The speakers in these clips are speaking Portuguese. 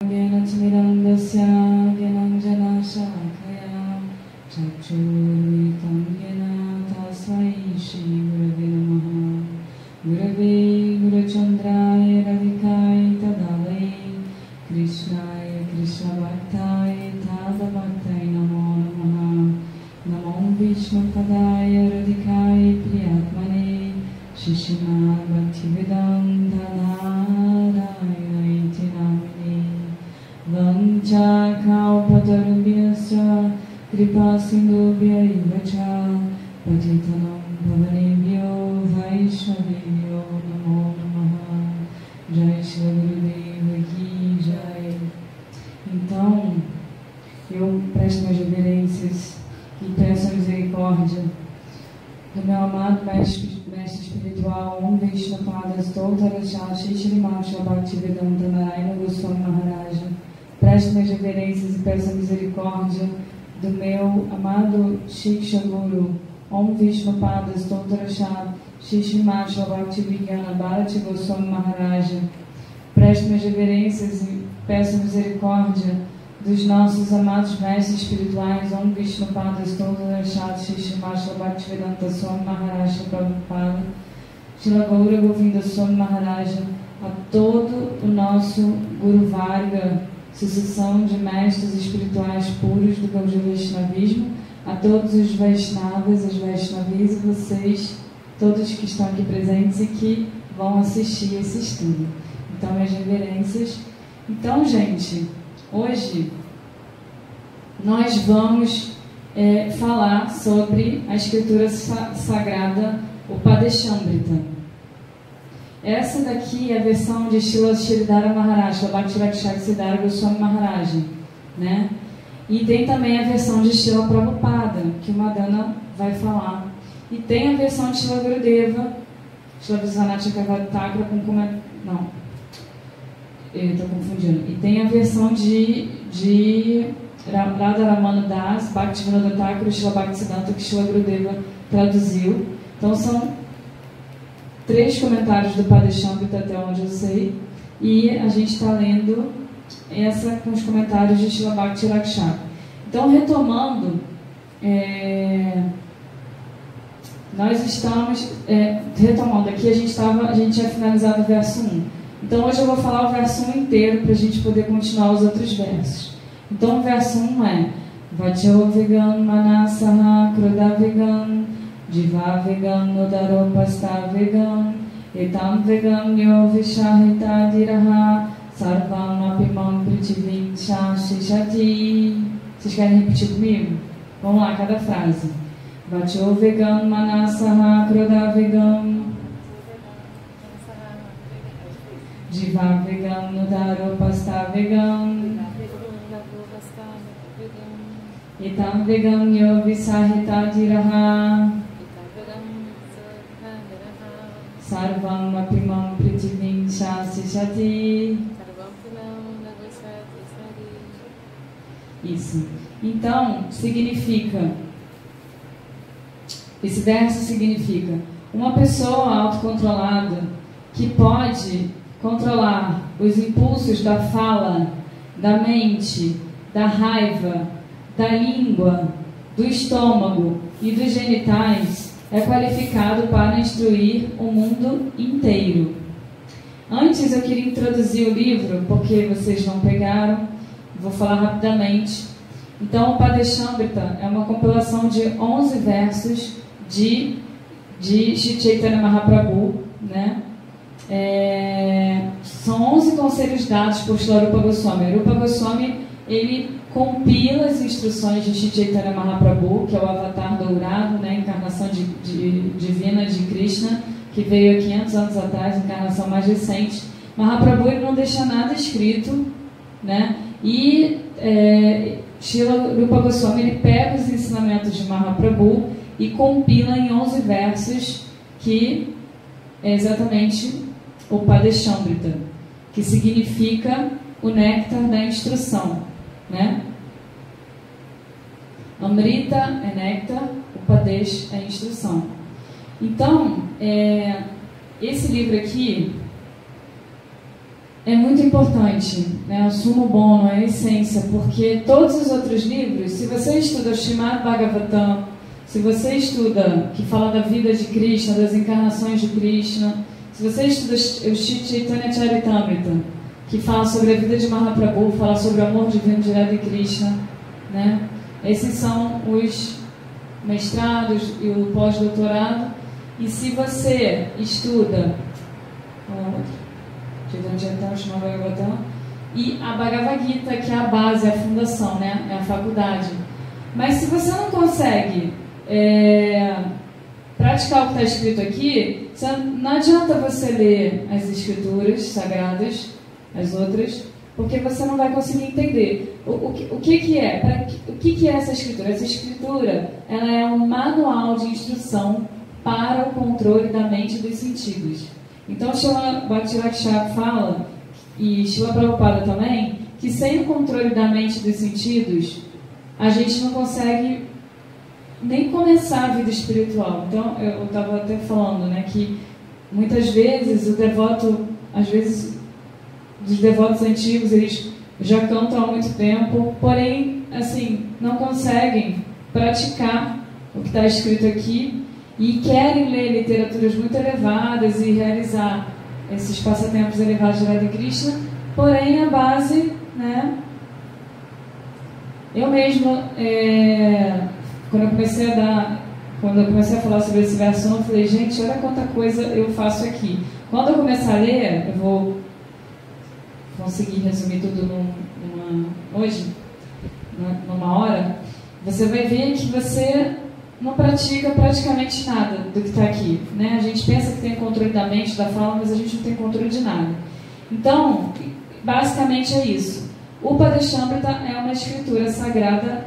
ज्ञानतिमिरन्दस्य ज्ञानाञ्जनशलाकया चक्षुरुन्मिलितं येन तस्मै श्रीगुरवे नमः। गुरवे गुरुचन्द्राय राधिकाय तदालये कृष्णाय कृष्णभक्ताय तदभक्ताय नमो नमः। नमो विष्णुपदाय राधिकाय प्रियात्मने श्रीश्रीमद् भक्तिवेदान्त नारायणाय नामिने। वञ्चाकल्पतरुभ्यश्च कृपासिन्धुभ्यैव च पतितानां पावनेभ्यो वैष्णवेभ्यो नमो नमः। जय Shri Gurudev की जय। Então, eu presto minhas reverências e peço a misericórdia do meu amado mestre espiritual, Om Vishnupada Stottarachar Shri Srimad Bhaktivedanta Narayana Goswami Maharaja. Presto minhas reverências e peço a misericórdia do meu amado Shiksha Guru, Om Vishnupada Stottarachar Shri Srimad Bhaktivedanta Bharati Goswami Maharaja. Presto minhas reverências e peço a misericórdia dos nossos amados mestres espirituais, Om Vishnupada Stottarachar Shri Srimad Bhaktivedanta Swami Maharaja Prabhupada, Srila Gaura Govinda Swami Maharaja, a todo o nosso Guru Varga, sucessão de mestres espirituais puros do Gaudiya Vaishnavismo, a todos os Vaishnavas, as Vaishnavis e vocês, todos que estão aqui presentes e que vão assistir esse estudo. Então, minhas reverências. Então, gente, hoje nós vamos falar sobre a escritura sagrada, o Padeshambrita. Essa daqui é a versão de Srila Sridhara Maharaj, Bhakti-Rakshak Goswami Maharaja, né? E tem também a versão de Srila Prabhupada, que o Madana vai falar. E tem a versão de Srila Gurudeva, Srila Vishwanath Chakravarti com comentário. Não, eu estou confundindo. E tem a versão de Radharamana Das, Bhaktivinoda Thakur, Srila Bhaktisiddhanta, que Srila Gurudeva traduziu. Então são 3 comentários do Padeshambrita, até onde eu sei, e a gente está lendo essa com os comentários de Srila Bhakti Rakshak. Então, retomando, nós estamos retomando aqui, a gente tinha finalizado o verso 1. Então, hoje eu vou falar o verso 1 inteiro para a gente poder continuar os outros versos. Então, o verso 1 é Vajo Vegan Manasaha Kruda Vegan Jiva Vegan Nodaro Pasta Vegan Etam Vegan Yo Vishahita Diraha Sarvam Apimam Pritivim Shashishati. Vocês querem repetir comigo? Vamos lá, cada frase. Vajo Vegan Manasaha Kruda Vegan Jiva Vegan Nodaro Pasta Vegan Etam Vegan Yo Vishahita Diraha Sarvam Apimam Pritivim Shashishati. Isso. Então, significa, esse verso significa uma pessoa autocontrolada que pode controlar os impulsos da fala, da mente, da raiva, da língua, do estômago e dos genitais é qualificado para instruir o mundo inteiro. Antes eu queria introduzir o livro, porque vocês não pegaram, vou falar rapidamente. Então, o Padeshambrita é uma compilação de 11 versos de Shri Chaitanya Mahaprabhu, né? São 11 conselhos dados por Srila Rupa Goswami. Rupa Goswami, ele compila as instruções de Shri Chaitanya Mahaprabhu, que é o avatar dourado, né, encarnação divina de Krishna, que veio há 500 anos atrás, encarnação mais recente. Mahaprabhu, ele não deixa nada escrito, né? E Srila Rupa Goswami, ele pega os ensinamentos de Mahaprabhu e compila em 11 versos, que é exatamente o Padeshambrita, que significa o néctar da instrução, né? Amrita é néctar, o Padesh é instrução. Então, esse livro aqui, é muito importante, né? O sumo bono, a essência, porque todos os outros livros, se você estuda o Srimad Bhagavatam, se você estuda, que fala da vida de Krishna, das encarnações de Krishna, se você estuda o Chaitanya Charitamrita, que fala sobre a vida de Mahaprabhu, fala sobre o amor divino direto de Krishna, né? Esses são os mestrados e o pós-doutorado. E se você estuda e a Bhagavad Gita, que é a base, a fundação, né? É a faculdade. Mas se você não consegue praticar o que está escrito aqui, não adianta você ler as escrituras sagradas, as outras, porque você não vai conseguir entender o que é. O que é essa escritura? Essa escritura, ela é um manual de instrução para o controle da mente e dos sentidos. Então, Srila Bhakti-Rakshak fala, e Srila Prabhupada também, que sem o controle da mente e dos sentidos, a gente não consegue nem começar a vida espiritual. Então, eu estava até falando, né, que muitas vezes o devoto, às vezes, dos devotos antigos, eles já cantam há muito tempo, porém, assim, não conseguem praticar o que está escrito aqui e querem ler literaturas muito elevadas e realizar esses passatempos elevados de Radha Krishna, porém a base, né? Eu mesma, quando eu comecei a falar sobre esse verso, eu falei, gente, olha quanta coisa eu faço aqui. Quando eu começar a ler, eu vou conseguir resumir tudo hoje, numa hora, você vai ver que você não pratica praticamente nada do que está aqui, né? A gente pensa que tem controle da mente, da fala, mas a gente não tem controle de nada. Então, basicamente é isso. O Padeshamrita é uma escritura sagrada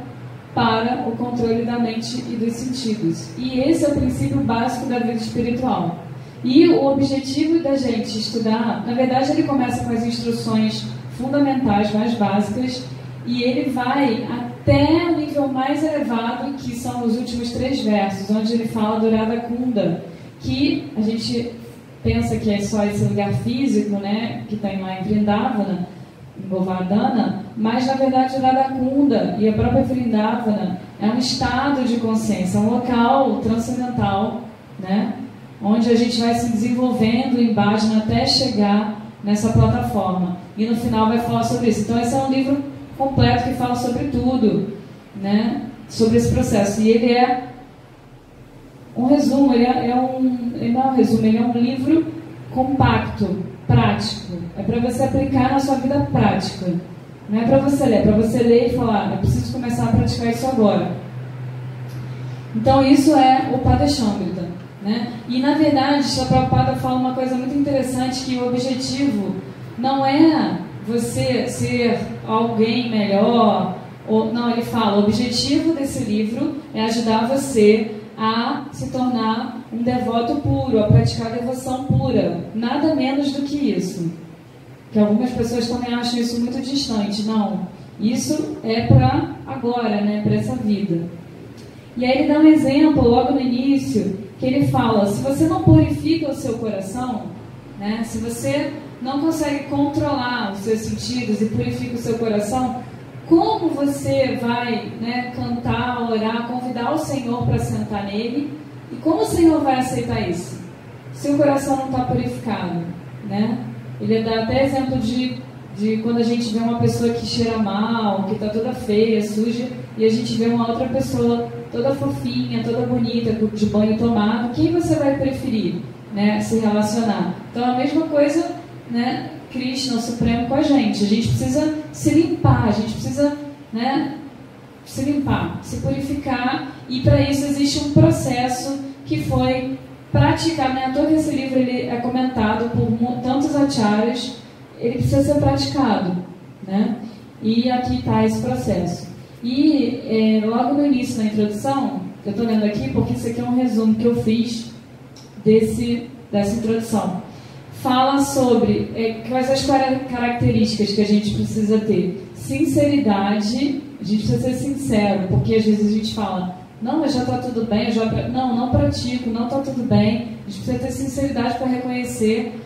para o controle da mente e dos sentidos. E esse é o princípio básico da vida espiritual. E o objetivo da gente estudar, na verdade, ele começa com as instruções fundamentais, mais básicas, e ele vai até o nível mais elevado, que são os últimos 3 versos, onde ele fala do Radha Kunda, que a gente pensa que é só esse lugar físico, né, que tem lá em Vrindavana, em Govardhana, mas na verdade o Radha Kunda e a própria Vrindavana é um estado de consciência, um local transcendental, né, onde a gente vai se desenvolvendo em Bhajana até chegar nessa plataforma. E no final vai falar sobre isso. Então esse é um livro completo que fala sobre tudo, né, sobre esse processo. E ele é um resumo, ele não é um resumo, ele é um livro compacto, prático. É para você aplicar na sua vida prática. Não é para você ler, é para você ler e falar, eu preciso começar a praticar isso agora. Então isso é o Padeshamrita, né? E na verdade, Srila Prabhupada fala uma coisa muito interessante, que o objetivo não é você ser alguém melhor, não, ele fala, o objetivo desse livro é ajudar você a se tornar um devoto puro, a praticar devoção pura, nada menos do que isso. Que algumas pessoas também acham isso muito distante. Não, isso é para agora, né, para essa vida. E aí ele dá um exemplo logo no início, que ele fala, se você não purifica o seu coração, né, se você não consegue controlar os seus sentidos e purifica o seu coração, como você vai, né, cantar, orar, convidar o Senhor para sentar nele? E como o Senhor vai aceitar isso? Se o coração não está purificado, né? Ele dá até exemplo de quando a gente vê uma pessoa que cheira mal, que está toda feia, suja, e a gente vê uma outra pessoa toda fofinha, toda bonita, de banho tomado. Quem você vai preferir, né, se relacionar? Então a mesma coisa, né, Krishna, o Supremo, com a gente. A gente precisa se limpar, a gente precisa, né, se limpar, se purificar, e para isso existe um processo que foi praticado, né? Todo esse livro ele é comentado por tantos acharyas, ele precisa ser praticado, né? E aqui está esse processo. E logo no início, na introdução, eu estou lendo aqui porque isso aqui é um resumo que eu fiz dessa introdução. Fala sobre quais as características que a gente precisa ter. Sinceridade, a gente precisa ser sincero, porque às vezes a gente fala, não, mas já está tudo bem, não pratico, não está tudo bem. A gente precisa ter sinceridade para reconhecer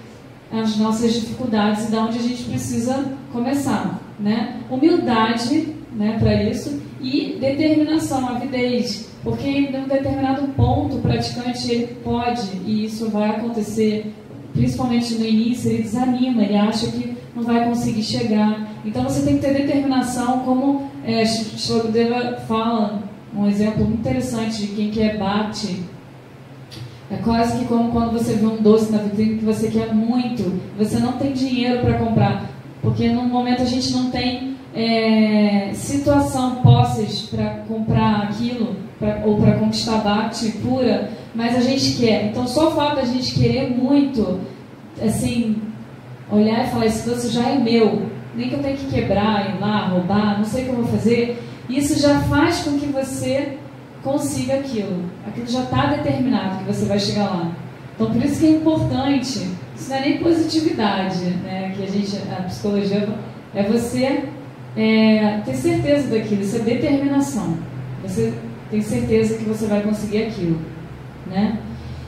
as nossas dificuldades e de onde a gente precisa começar, né? Humildade, né, para isso, e determinação, avidez, porque em um determinado ponto o praticante ele pode, e isso vai acontecer, principalmente no início, ele desanima, ele acha que não vai conseguir chegar. Então você tem que ter determinação, como Srila Gurudeva fala, um exemplo muito interessante de quem quer bhakti. É quase que como quando você vê um doce na vitrine que você quer muito, você não tem dinheiro para comprar, porque no momento a gente não tem situação, posses para comprar aquilo, ou para conquistar bhakti pura, mas a gente quer. Então só o fato da gente querer muito, assim, olhar e falar, esse doce já é meu, nem que eu tenha que quebrar, ir lá, roubar, não sei o que eu vou fazer, isso já faz com que você consiga aquilo. Aquilo já está determinado que você vai chegar lá. Então, por isso que é importante, isso não é nem positividade, né, que a psicologia é você ter certeza daquilo, isso é determinação. Você tem certeza que você vai conseguir aquilo, né?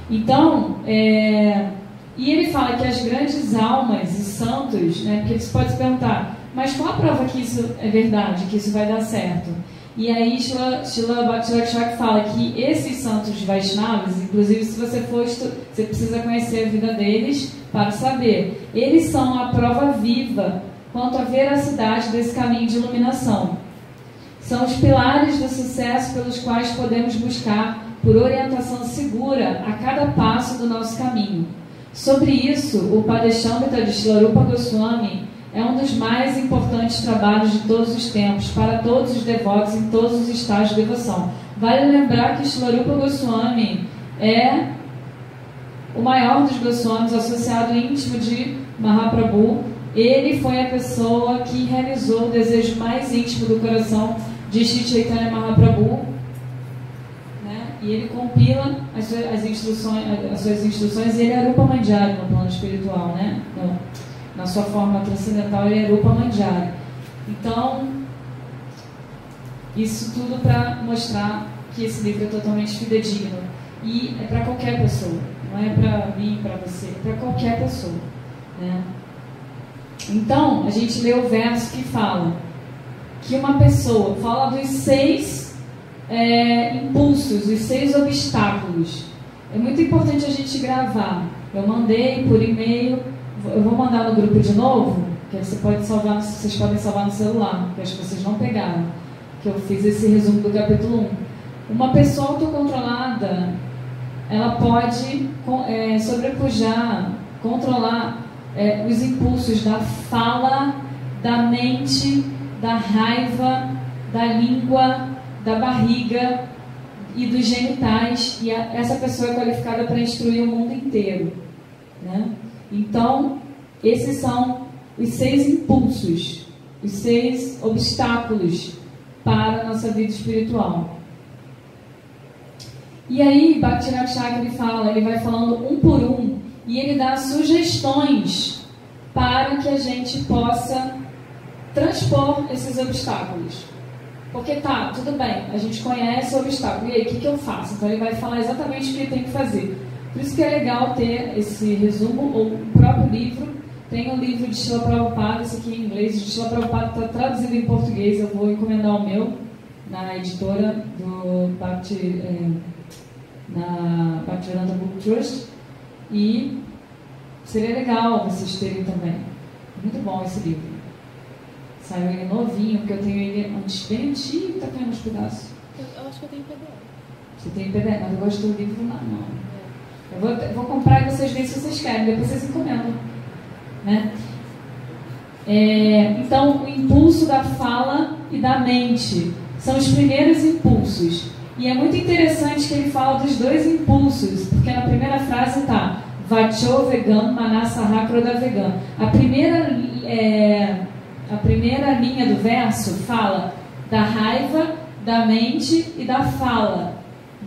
Então, e ele fala que as grandes almas e santos, né, porque você pode se perguntar, mas qual a prova que isso é verdade, que isso vai dar certo? E aí Srila Bhakti fala que esses santos Vaishnavas, inclusive se você for você precisa conhecer a vida deles para saber, eles são a prova viva quanto à veracidade desse caminho de iluminação. São os pilares do sucesso pelos quais podemos buscar por orientação segura a cada passo do nosso caminho. Sobre isso, o Padeshamrita de Srila Rupa Goswami é um dos mais importantes trabalhos de todos os tempos, para todos os devotos em todos os estágios de devoção. Vale lembrar que Srila Rupa Goswami é o maior dos Goswamis, associado íntimo de Mahaprabhu. Ele foi a pessoa que realizou o desejo mais íntimo do coração de Shri Chaitanya Mahaprabhu, né? E ele compila as suas instruções, e ele é Rupa Manjari no plano espiritual, né? Na sua forma transcendental, ele é Rupa Manjari. Então, isso tudo para mostrar que esse livro é totalmente fidedigno. E é para qualquer pessoa, não é para mim, para você, é para qualquer pessoa, né? Então, a gente lê o verso que fala que uma pessoa fala dos 6 impulsos, os 6 obstáculos. É muito importante a gente gravar. Eu mandei por e-mail. Eu vou mandar no grupo de novo, que você pode salvar, vocês podem salvar no celular, que acho que vocês não pegaram, que eu fiz esse resumo do capítulo 1. Uma pessoa autocontrolada, ela pode sobrepujar, controlar os impulsos da fala, da mente, da raiva, da língua, da barriga e dos genitais, e essa pessoa é qualificada para instruir o mundo inteiro, né? Então, esses são os 6 impulsos, os 6 obstáculos para a nossa vida espiritual. E aí, Bhaktivinoda Thakur ele vai falando um por um, e ele dá sugestões para que a gente possa transpor esses obstáculos. Porque tá, tudo bem, a gente conhece o obstáculo, e aí, o que eu faço? Então ele vai falar exatamente o que ele tem que fazer. Por isso que é legal ter esse resumo, ou o próprio livro. Tem um livro de Srila Prabhupada, esse aqui em inglês, de Srila Prabhupada está traduzido em português, eu vou encomendar o meu na editora do na Bhaktivedanta Book Trust, e seria legal vocês terem também. Muito bom esse livro. Saiu ele novinho, porque eu tenho ele bem antigo, está caindo uns pedaços. Eu acho que eu tenho PDF. Você tem PDF, mas eu gosto do livro na mão. Eu vou comprar e vocês veem se vocês querem, depois vocês encomendam, né? Então, o impulso da fala e da mente são os primeiros impulsos. E é muito interessante que ele fala dos 2 impulsos, porque na primeira frase está Vacho Vegan, Manasaha Krodha Vegan. A primeira linha do verso fala da raiva, da mente e da fala,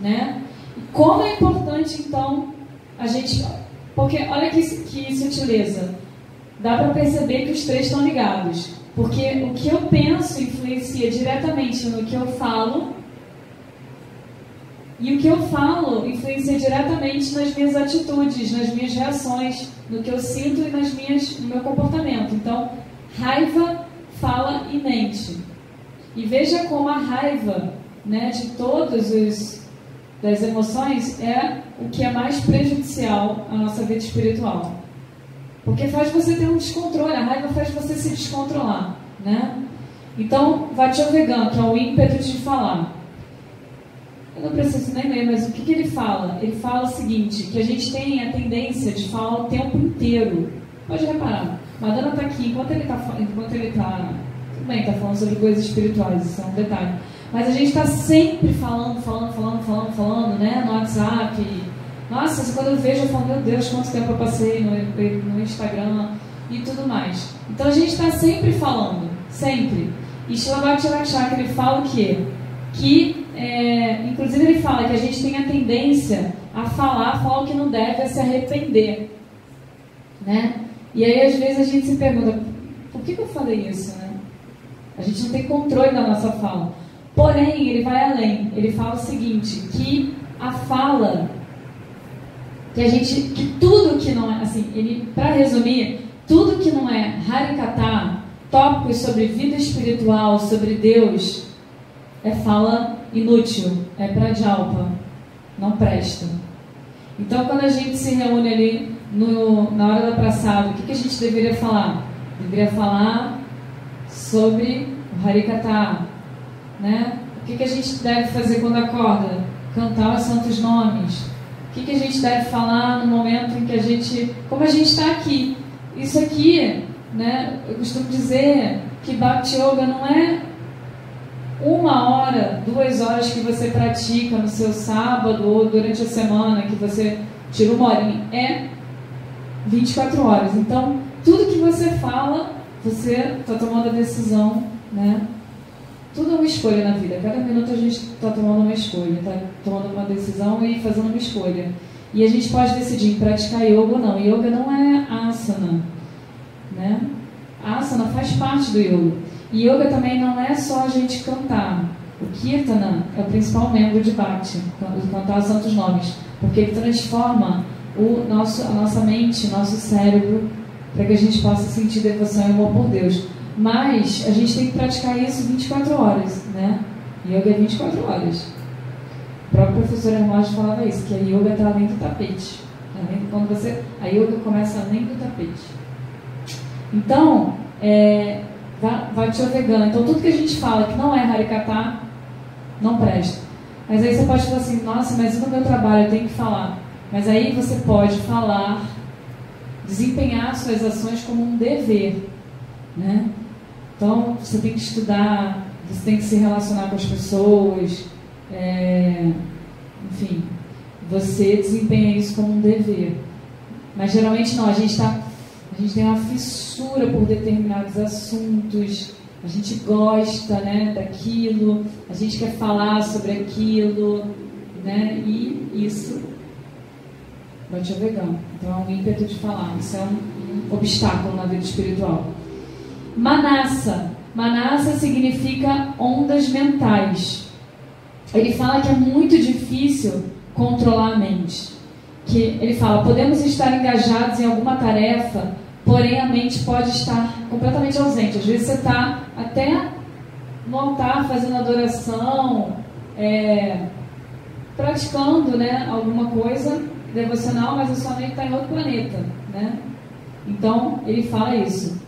né? E como é importante, então, a gente... Porque olha que sutileza. Dá para perceber que os 3 estão ligados. Porque o que eu penso influencia diretamente no que eu falo E o que eu falo influencia diretamente nas minhas atitudes, nas minhas reações, no que eu sinto e no meu comportamento. Então, raiva, fala e mente. E veja como a raiva, né, de das emoções é o que é mais prejudicial à nossa vida espiritual. Porque faz você ter um descontrole, a raiva faz você se descontrolar, né? Então, Vatyovegan, que é o ímpeto de falar. Eu não preciso nem ler, mas o que ele fala? Ele fala o seguinte, que a gente tem a tendência de falar o tempo inteiro. Pode reparar, Madonna está aqui, enquanto ele está tudo bem, está falando sobre coisas espirituais, isso é um detalhe. Mas a gente está sempre falando, né, no WhatsApp. Nossa, quando eu vejo, eu falo, meu Deus, quanto tempo eu passei no Instagram e tudo mais. Então a gente está sempre falando, sempre. E Srila Bhaktivinoda Thakur, ele fala o quê? Inclusive ele fala que a gente tem a tendência a falar o que não deve, a se arrepender, né? E aí às vezes a gente se pergunta, por que eu falei isso, né? A gente não tem controle da nossa fala. Porém, ele vai além, ele fala o seguinte, que a fala, que tudo que não é, assim, para resumir, tudo que não é Harikatha, tópicos sobre vida espiritual, sobre Deus, é fala inútil, é prajalpa, não presta. Então, quando a gente se reúne ali na hora da praçada, o que a gente deveria falar? Deveria falar sobre o Harikatha, né? O que a gente deve fazer quando acorda? Cantar os santos nomes. O que a gente deve falar no momento em que como a gente está aqui? Isso aqui, né? Eu costumo dizer que Bhakti Yoga não é 1 hora, 2 horas que você pratica no seu sábado ou durante a semana, que você tira 1 horinha. É 24 horas. Então, tudo que você fala, você está tomando a decisão, né? Tudo é uma escolha na vida. Cada minuto a gente está tomando uma escolha, está tomando uma decisão e fazendo uma escolha. E a gente pode decidir em praticar yoga ou não. Yoga não é asana, né? Asana faz parte do yoga. E yoga também não é só a gente cantar. O Kirtana é o principal membro de Bhakti, cantar os santos nomes, porque ele transforma a nossa mente, o nosso cérebro, para que a gente possa sentir devoção e amor por Deus. Mas a gente tem que praticar isso 24 horas, né? Yoga é 24 horas. O próprio professor Hermógenes falava isso, que a yoga está além do tapete. A yoga começa além do tapete. Então, Vatyovegan. Então, tudo que a gente fala que não é Harikatha, não presta. Mas aí você pode falar assim, nossa, mas no meu trabalho eu tenho que falar. Mas aí você pode falar, desempenhar suas ações como um dever, né? Então, você tem que estudar, você tem que se relacionar com as pessoas, enfim, você desempenha isso como um dever. Mas geralmente não, a gente tem uma fissura por determinados assuntos, a gente gosta, né, daquilo, a gente quer falar sobre aquilo, né, e isso Vatyovegan. Então é um ímpeto de falar, isso é um obstáculo na vida espiritual. Manasa. Manasa significa ondas mentais. Ele fala que é muito difícil controlar a mente. Ele fala, podemos estar engajados em alguma tarefa, porém a mente pode estar completamente ausente. Às vezes você está até no altar fazendo adoração, praticando, né, alguma coisa devocional, mas a sua mente está em outro planeta, né? Então, ele fala isso.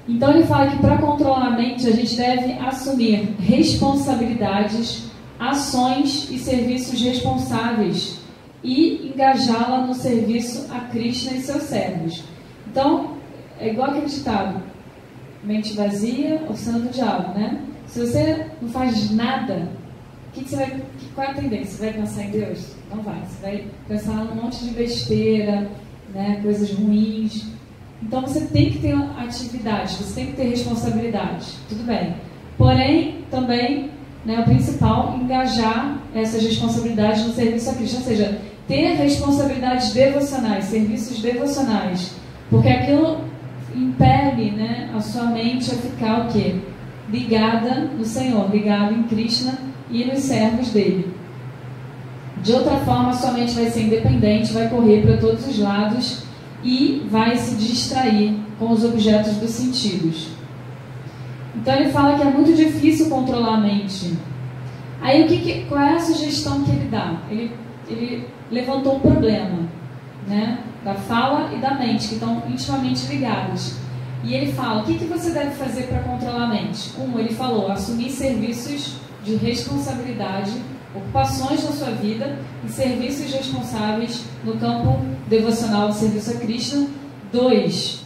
Então, ele fala que para controlar a mente, a gente deve assumir responsabilidades, ações e serviços responsáveis e engajá-la no serviço a Krishna e seus servos. Então, é igual aquele ditado, mente vazia, oficina do diabo, né? Se você não faz nada, qual é a tendência? Você vai pensar em Deus? Não vai. Você vai pensar num monte de besteira, né? Coisas ruins. Então, você tem que ter atividade, você tem que ter responsabilidade. Tudo bem. Porém, também, né, o principal, engajar essas responsabilidades no serviço a Krishna. Ou seja, ter responsabilidades devocionais, serviços devocionais. Porque aquilo impele, né, a sua mente a ficar o quê? Ligada no Senhor, ligada em Krishna e nos servos dele. De outra forma, sua mente vai ser independente, vai correr para todos os lados e vai se distrair com os objetos dos sentidos. Então ele fala que é muito difícil controlar a mente. Aí qual é a sugestão que ele dá? Ele levantou um problema, né, da fala e da mente, que estão intimamente ligados. E ele fala, o que você deve fazer para controlar a mente? Ele falou, assumir serviços de responsabilidade, ocupações na sua vida e serviços responsáveis no campo devocional de serviço a Krishna. 2,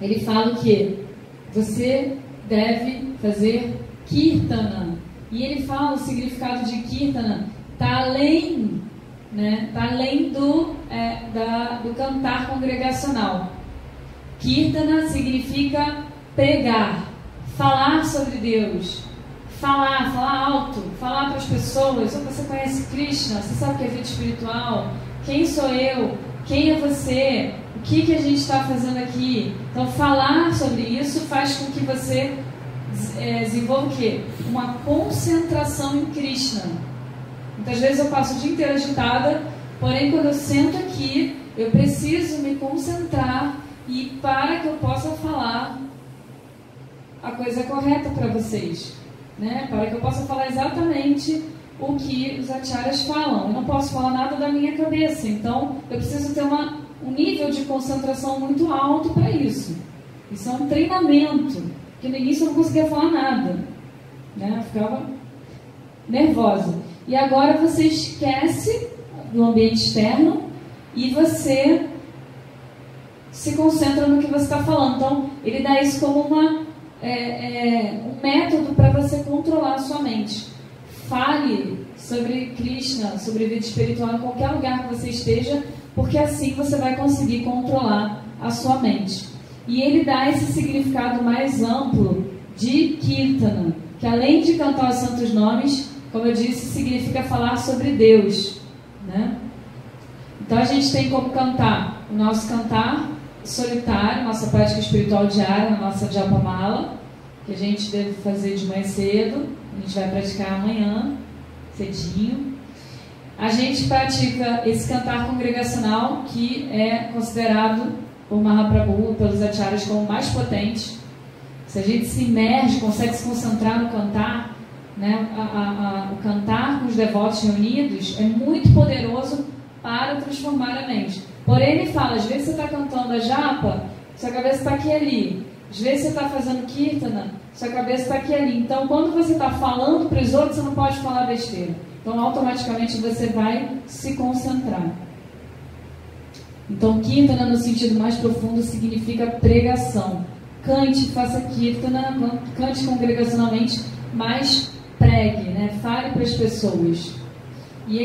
ele fala que você deve fazer Kirtana. E ele fala o significado de Kirtana está além, né, tá além do cantar congregacional. Kirtana significa pregar, falar sobre Deus, falar alto, falar para as pessoas. Você conhece Krishna? Você sabe o que é vida espiritual? Quem sou eu? Quem é você? O que a gente está fazendo aqui? Então, falar sobre isso faz com que você desenvolva o quê? Uma concentração em Krishna. Muitas vezes eu passo o dia inteiro agitada, porém quando eu sento aqui, eu preciso me concentrar e para que eu possa falar a coisa correta para vocês, né? Para que eu possa falar exatamente o que os acharyas falam. Eu não posso falar nada da minha cabeça, então eu preciso ter um nível de concentração muito alto para isso. Isso é um treinamento, porque no início eu não conseguia falar nada, né? Eu ficava nervosa. E agora você esquece do ambiente externo e você se concentra no que você está falando. Então, ele dá isso como um método para você controlar a sua mente. Fale sobre Krishna, sobre vida espiritual em qualquer lugar que você esteja, porque assim você vai conseguir controlar a sua mente. E ele dá esse significado mais amplo de Kirtana, que além de cantar os santos nomes, como eu disse, significa falar sobre Deus, né? Então a gente tem como cantar o nosso cantar solitário, nossa prática espiritual diária, na nossa Japamala, que a gente deve fazer de manhã cedo, a gente vai praticar amanhã, cedinho. A gente pratica esse cantar congregacional, que é considerado por Mahaprabhu, pelos acharyas, como o mais potente. Se a gente se imerge, consegue se concentrar no cantar, né, o cantar com os devotos reunidos é muito poderoso para transformar a mente. Porém, ele fala, às vezes você está cantando a japa, sua cabeça está aqui e ali. Às vezes você está fazendo kirtana, sua cabeça está aqui e ali. Então, quando você está falando para os outros, você não pode falar besteira. Então, automaticamente, você vai se concentrar. Então, kirtana, no sentido mais profundo, significa pregação. Cante, faça kirtana, cante congregacionalmente, mas pregue, né? Fale para as pessoas. E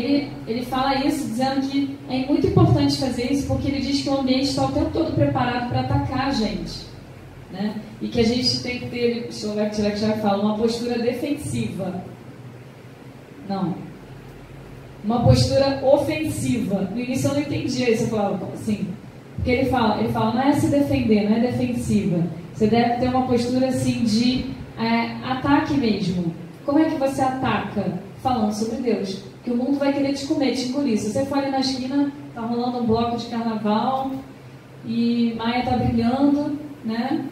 ele fala isso dizendo que é muito importante fazer isso, porque ele diz que o ambiente está o tempo todo preparado para atacar a gente, né? E que a gente tem que ter, o Sr. já fala, uma postura defensiva. Não. Uma postura ofensiva. No início eu não entendia isso, eu falava, como assim? Porque ele fala, não é se defender, não é defensiva. Você deve ter uma postura assim de ataque mesmo. Como é que você ataca? Falando sobre Deus. Que o mundo vai querer te comer, te engolir. Se você for ali na esquina, tá rolando um bloco de carnaval e Maia tá brilhando, né?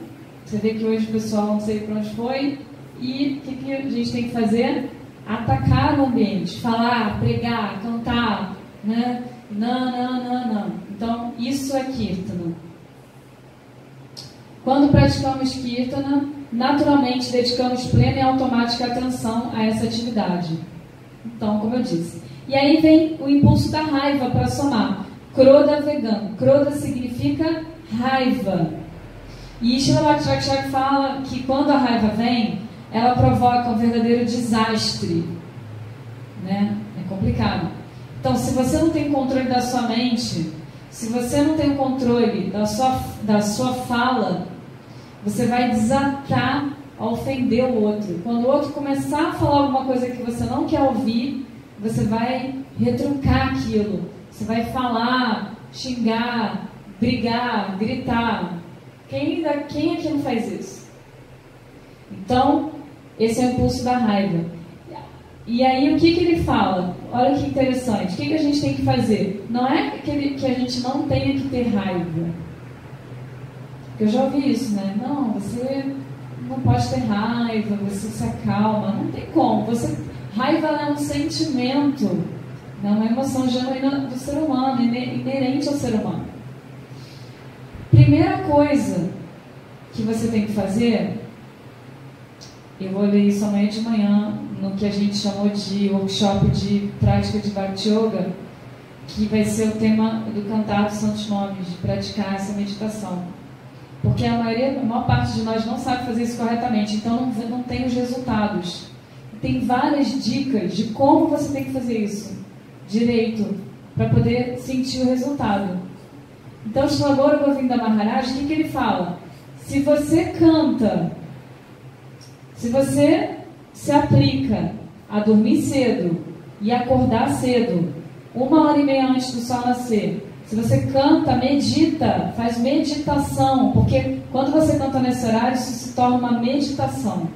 Você vê que hoje o pessoal não sei para onde foi. E o que a gente tem que fazer? Atacar o ambiente, falar, pregar, cantar, né? Não. Então, isso é Kirtana. Quando praticamos Kirtana, naturalmente dedicamos plena e automática atenção a essa atividade. Então, como eu disse. E aí vem o impulso da raiva para somar. Krodha vegan. Krodha significa raiva. E Srila Bhakti fala que quando a raiva vem, ela provoca um verdadeiro desastre, né? É complicado. Então, se você não tem controle da sua mente, se você não tem o controle da sua fala, você vai desatar a ofender o outro. Quando o outro começar a falar alguma coisa que você não quer ouvir, você vai retrucar aquilo. Você vai falar, xingar, brigar, gritar. Quem aqui não faz isso? Então, esse é o impulso da raiva. E aí, o que ele fala? olha que interessante, o que a gente tem que fazer? Não é que a gente não tenha que ter raiva. Eu já ouvi isso, né? Não, você não pode ter raiva, você se acalma. Não tem como. Raiva é um sentimento, é uma emoção genuína do ser humano, inerente ao ser humano. Primeira coisa que você tem que fazer, eu vou ler isso amanhã de manhã, no que a gente chamou de workshop de prática de Bhakti Yoga, que vai ser o tema do Cantar dos Santos Nomes, de praticar essa meditação. Porque a maior parte de nós não sabe fazer isso corretamente, então não tem os resultados. Tem várias dicas de como você tem que fazer isso direito, para poder sentir o resultado. Então, o Shlagora Govinda Maharaj, o que ele fala? Se você canta, se você se aplica a dormir cedo e acordar cedo, 1h30 antes do sol nascer, se você canta, medita, faz meditação, porque quando você canta nesse horário, isso se torna uma meditação.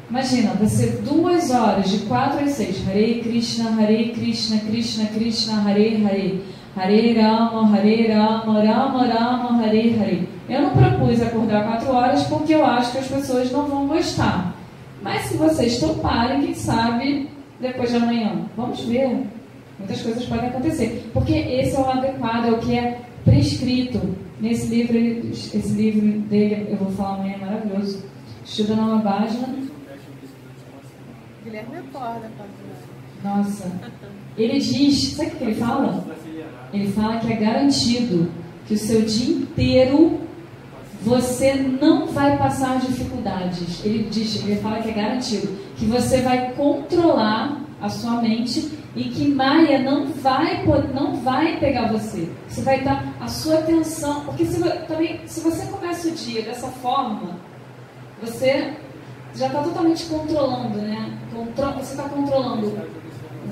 Imagina, você 2 horas, de 4 às 6, Hare Krishna, Krishna Krishna, Hare Hare, Hare Rama, Rama Rama, Hare Hare. Eu não propus acordar 4 horas porque eu acho que as pessoas não vão gostar. Mas se vocês toparem, quem sabe, depois de amanhã, vamos ver. Muitas coisas podem acontecer, porque esse é o adequado, é o que é prescrito. Nesse livro, esse livro dele, eu vou falar amanhã, é maravilhoso. Estuda Nama Bhajana. Guilherme acorda, Nossa. Ele diz, sabe o que ele fala? Ele fala que é garantido que o seu dia inteiro você não vai passar dificuldades. Ele fala que é garantido que você vai controlar a sua mente e que Maya não vai pegar você. Você vai dar a sua atenção, porque se você começa o dia dessa forma, você já está totalmente controlando, né? Você está controlando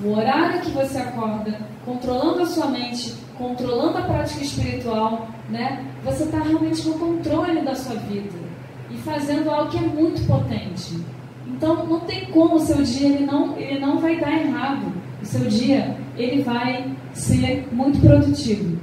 o horário que você acorda, controlando a sua mente, controlando a prática espiritual, né? Você está realmente no controle da sua vida e fazendo algo que é muito potente. Então, não tem como o seu dia, ele não vai dar errado. O seu dia, ele vai ser muito produtivo.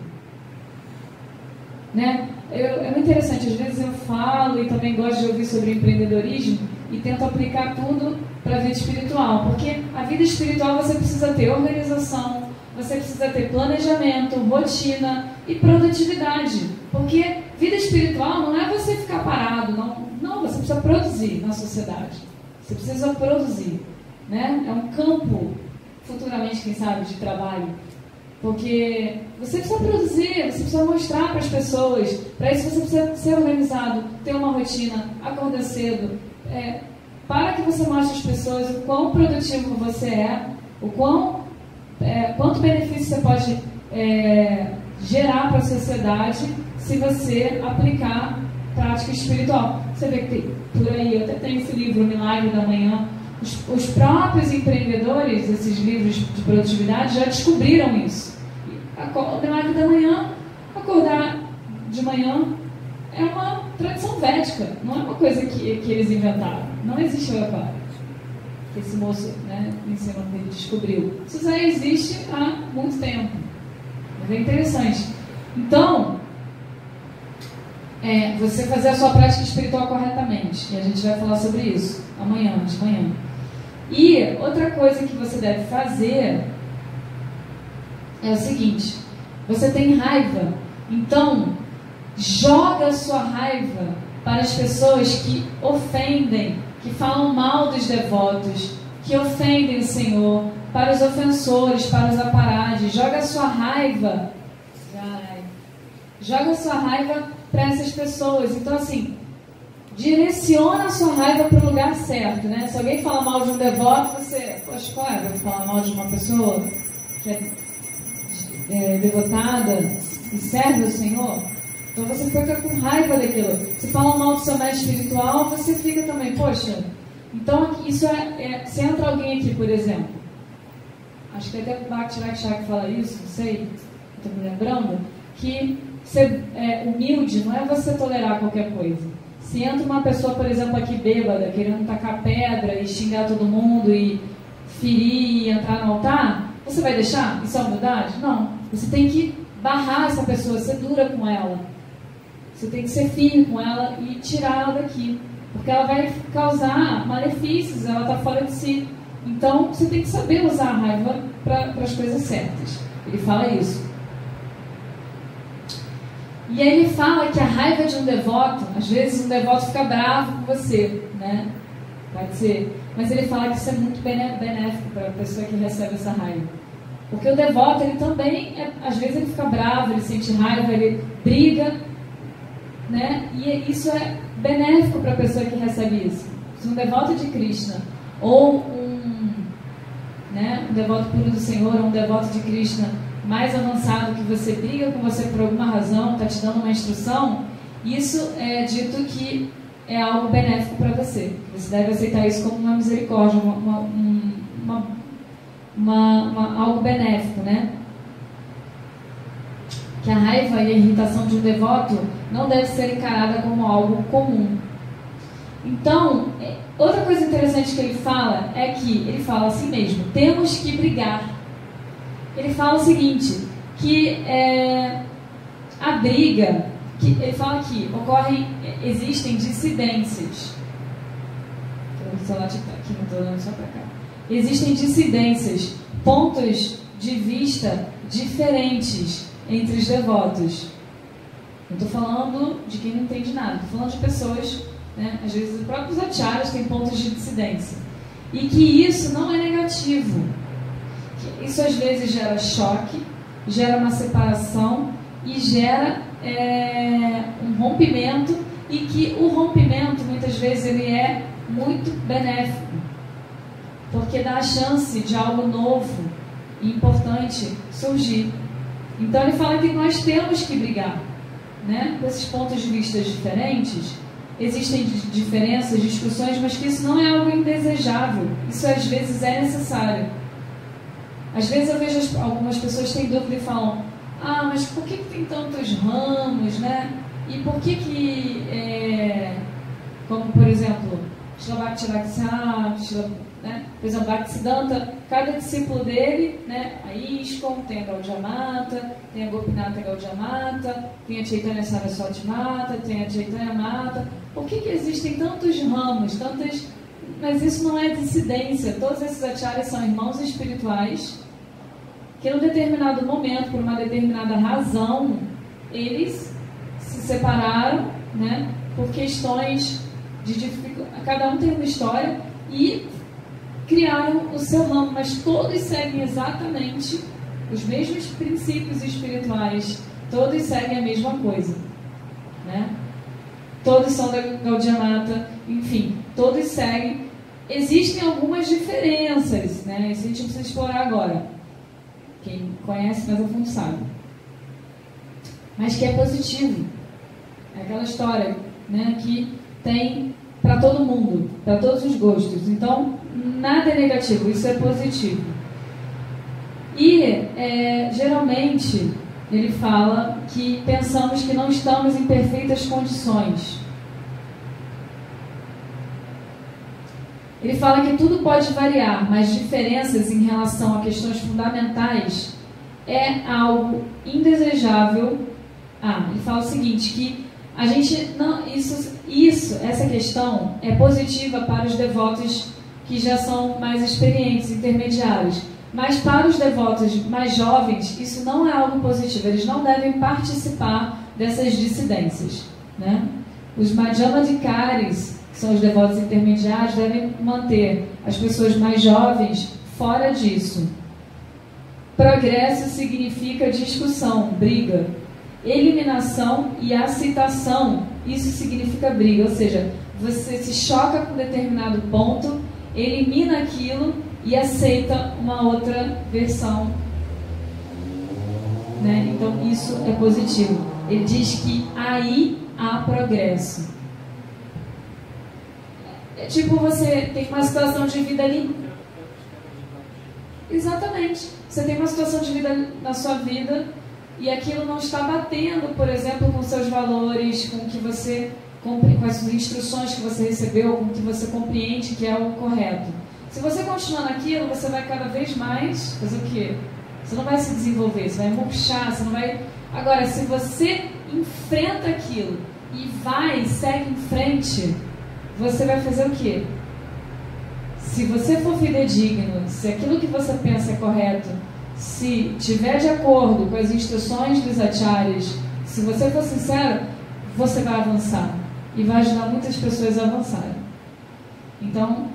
Né? É muito interessante, às vezes eu falo e também gosto de ouvir sobre empreendedorismo e tento aplicar tudo para a vida espiritual, porque a vida espiritual você precisa ter organização, você precisa ter planejamento, rotina e produtividade, porque vida espiritual não é você ficar parado, não, você precisa produzir na sociedade, você precisa produzir, né? É um campo, futuramente, quem sabe, de trabalho. Porque você precisa produzir, você precisa mostrar para as pessoas. Para isso você precisa ser organizado, ter uma rotina, acordar cedo. Para que você mostre às pessoas o quão produtivo você é, quanto benefício você pode gerar para a sociedade se você aplicar prática espiritual. Você vê que tem por aí, eu até tenho esse livro, O Milagre da Manhã. Os próprios empreendedores, esses livros de produtividade, já descobriram isso. O Milagre da Manhã, acordar de manhã, é uma tradição védica, não é uma coisa que eles inventaram. Não existe o agora. Esse moço, né, em cima dele, descobriu. Isso já existe há muito tempo. Mas é interessante. Então, você fazer a sua prática espiritual corretamente. E a gente vai falar sobre isso amanhã, de manhã. E outra coisa que você deve fazer é o seguinte: você tem raiva, então joga a sua raiva para as pessoas que ofendem, que falam mal dos devotos, que ofendem o Senhor, para os ofensores, para os aparades. Joga a sua raiva, para essas pessoas. Então, assim, direciona a sua raiva para o lugar certo, né? Se alguém fala mal de um devoto, você, poxa, claro, vai falar mal de uma pessoa que é devotada e serve o Senhor, então você fica com raiva daquilo. Se fala mal do seu mestre espiritual, você fica também, poxa. Então, isso se entra alguém aqui, por exemplo, acho que até o Bhakti Rakshak fala isso, não sei, estou me lembrando, que ser humilde não é você tolerar qualquer coisa. Se entra uma pessoa, por exemplo, aqui bêbada, querendo tacar pedra e xingar todo mundo e ferir e entrar no altar, você vai deixar? Isso é humildade? Não. Você tem que barrar essa pessoa, ser dura com ela. Você tem que ser firme com ela e tirá-la daqui. Porque ela vai causar malefícios, ela está fora de si. Então, você tem que saber usar a raiva para as coisas certas. Ele fala isso. E aí ele fala que a raiva de um devoto, às vezes um devoto fica bravo com você, né? Pode ser. Mas ele fala que isso é muito benéfico para a pessoa que recebe essa raiva. Porque o devoto, ele também, às vezes ele fica bravo, ele sente raiva, ele briga, né? E isso é benéfico para a pessoa que recebe isso. Se um devoto de Krishna, ou um devoto puro do Senhor, ou um devoto de Krishna mais avançado, que você briga com você por alguma razão, está te dando uma instrução, isso é dito que é algo benéfico para você. Você deve aceitar isso como uma misericórdia, algo benéfico, né? Que a raiva e a irritação de um devoto não deve ser encarada como algo comum. Então, outra coisa interessante que ele fala é que ele fala assim mesmo: temos que brigar. Ele fala o seguinte, que a briga, ele fala que existem dissidências. O celular aqui não estou dando só para cá. Existem dissidências, pontos de vista diferentes entre os devotos. Não estou falando de quem não entende nada, estou falando de pessoas, né? Às vezes os próprios acharyas têm pontos de dissidência. E que isso não é negativo. Isso às vezes gera choque, gera uma separação e gera um rompimento, e que o rompimento muitas vezes ele é muito benéfico, porque dá a chance de algo novo e importante surgir. Então ele fala que nós temos que brigar, né? Com esses pontos de vista diferentes, existem diferenças, discussões, mas que isso não é algo indesejável. Isso às vezes é necessário. Às vezes eu vejo algumas pessoas têm dúvida e falam: ah, mas por que tem tantos ramos, né? E por que como por exemplo, né? Por exemplo, Bhaktisiddhanta, cada discípulo dele, né? A ISKCON, tem a Gaudiya Mata, tem a Gopinatha Gaudiya Mata, tem a Chaitanya Saraswati Mata, tem a Chaitanya Mata. Por que existem tantos ramos, Mas isso não é dissidência. Todos esses acharyas são irmãos espirituais que, em um determinado momento, por uma determinada razão, eles se separaram, né, por questões de dificuldade. Cada um tem uma história e criaram o seu ramo, mas todos seguem exatamente os mesmos princípios espirituais. Todos seguem a mesma coisa, né? Todos são da Gaudiya Mata, enfim, todos seguem. Existem algumas diferenças, né? Isso a gente precisa explorar agora. Quem conhece mais a fundo sabe. Mas que é positivo. É aquela história, né, que tem para todo mundo, para todos os gostos. Então, nada é negativo, isso é positivo. E, geralmente, ele fala que pensamos que não estamos em perfeitas condições. Ele fala que tudo pode variar, mas diferenças em relação a questões fundamentais é algo indesejável. Ele fala o seguinte, que a gente não, essa questão é positiva para os devotos que já são mais experientes, intermediários. Mas para os devotos mais jovens, isso não é algo positivo. Eles não devem participar dessas dissidências, né? Os Madhyamadikaris, que são os devotos intermediários, devem manter as pessoas mais jovens fora disso. Progresso significa discussão, briga. Eliminação e aceitação, isso significa briga. Ou seja, você se choca com um determinado ponto, elimina aquilo e aceita uma outra versão, né? Então isso é positivo. Ele diz que aí há progresso. É tipo, você tem uma situação de vida ali. Exatamente. Você tem uma situação de vida na sua vida e aquilo não está batendo, por exemplo, com seus valores, com o que você com as instruções que você recebeu, com o que você compreende que é o correto. Se você continuar naquilo, você vai cada vez mais fazer o quê? Você não vai se desenvolver, você vai murchar, você não vai... Agora, se você enfrenta aquilo e segue em frente, você vai fazer o quê? Se você for fidedigno, se aquilo que você pensa é correto, se tiver de acordo com as instruções dos acharyas, se você for sincero, você vai avançar e vai ajudar muitas pessoas a avançarem. Então,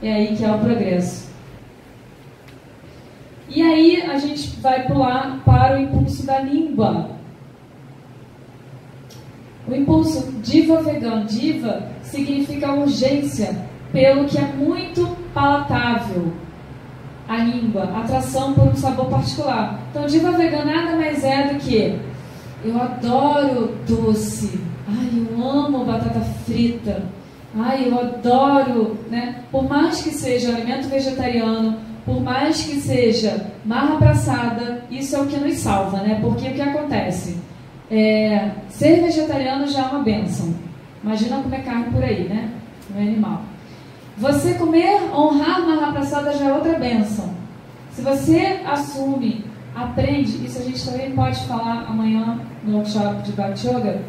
é aí que há o progresso. E aí a gente vai pular para o impulso da língua. O impulso diva vegan. Diva significa urgência, pelo que é muito palatável. A língua, atração por um sabor particular. Então, diva vegan nada mais é do que: eu adoro doce, ai, eu amo batata frita, ai, eu adoro, né? Por mais que seja alimento vegetariano, por mais que seja marra praçada, isso é o que nos salva, né? Porque o que acontece? Ser vegetariano já é uma bênção. Imagina comer carne por aí, né? Não é animal. Você comer, honrar marra praçada já é outra bênção. Se você assume, aprende, isso a gente também pode falar amanhã no workshop de Bhakti Yoga,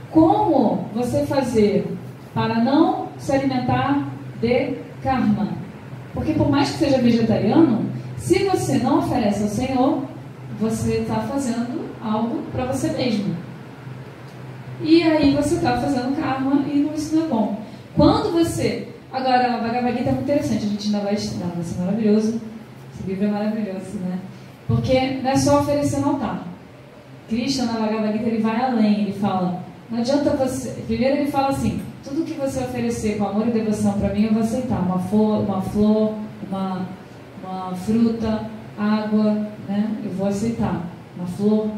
como você fazer para não se alimentar de karma. Porque por mais que seja vegetariano, se você não oferece ao Senhor, você está fazendo algo para você mesmo. E aí você está fazendo karma e isso não é bom. Quando você... Agora, a Bhagavad Gita é muito interessante, a gente ainda vai estudar, vai ser maravilhoso. Esse livro é maravilhoso, né? Porque não é só oferecer no altar. Krishna, na Bhagavad Gita, ele vai além, ele fala, não adianta você... Primeiro ele fala assim, tudo que você oferecer com amor e devoção para mim, eu vou aceitar. Uma flor, uma fruta, água, né? Eu vou aceitar. Uma flor.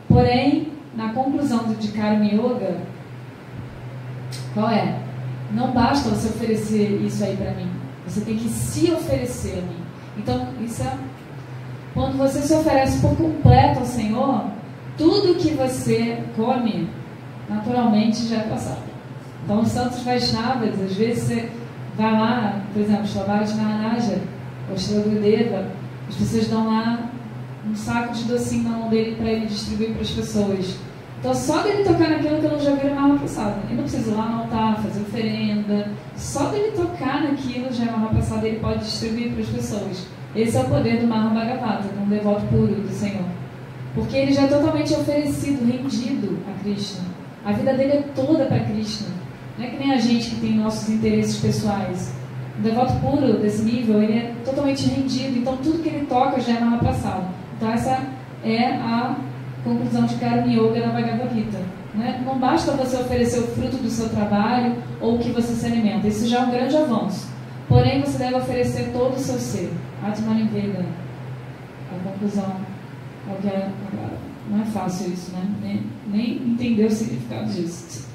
Porém, na conclusão de Karma Yoga, qual é? Não basta você oferecer isso aí para mim. Você tem que se oferecer a mim. Então, isso é... Quando você se oferece por completo ao Senhor, tudo que você come, naturalmente já é passado. Então, os santos Vaishnavas, às vezes você vai lá, por exemplo, Shlavara Naranaja, ou Shila Gurudeva, as pessoas dão lá um saco de docinho na mão dele para ele distribuir para as pessoas. Então, só dele tocar naquilo que eu já vi marra passada. Ele não precisa ir lá no altar, fazer oferenda. Só dele tocar naquilo já é marra passada, ele pode distribuir para as pessoas. Esse é o poder do Maha Bhagavata, de um devoto puro do Senhor. Porque ele já é totalmente oferecido, rendido a Krishna. A vida dele é toda para Krishna. Não é que nem a gente que tem nossos interesses pessoais. O devoto puro desse nível, ele é totalmente rendido. Então, tudo que ele toca já é marra passada. Então, essa é a conclusão de Karma Yoga na Bhagavad Gita. Não basta você oferecer o fruto do seu trabalho ou o que você se alimenta. Isso já é um grande avanço. Porém, você deve oferecer todo o seu ser. Atmaniveda. A conclusão é o que é. Não é fácil isso, né? Nem entender o significado disso.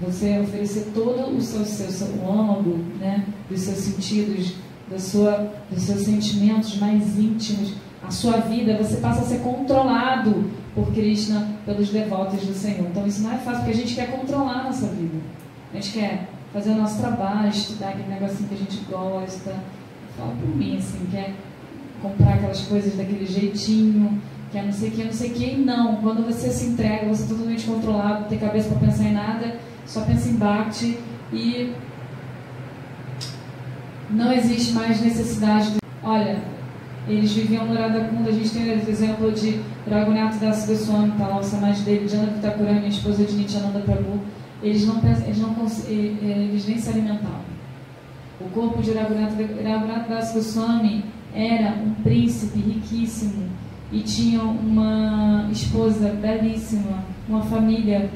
Você oferecer todo o seu ser, o âmago, né? Dos seus sentidos, dos seus sentimentos mais íntimos, a sua vida, você passa a ser controlado por Krishna, pelos devotos do Senhor. Então isso não é fácil, porque a gente quer controlar a nossa vida. A gente quer fazer o nosso trabalho, estudar aquele negocinho que a gente gosta. Fala por mim, assim, quer comprar aquelas coisas daquele jeitinho, quer não sei o que, e não. Quando você se entrega, você é totalmente controlado, não tem cabeça para pensar em nada, só pensa em Bhakti e não existe mais necessidade de... Olha, eles viviam no Radhakunda, a gente tem o exemplo de Raghunath Das Goswami, está lá o samadhi dele, Janaki Thakurani, a esposa de Nityananda Prabhu, eles nem se alimentavam. O corpo de Raghunath Das Goswami era um príncipe riquíssimo e tinha uma esposa belíssima, uma família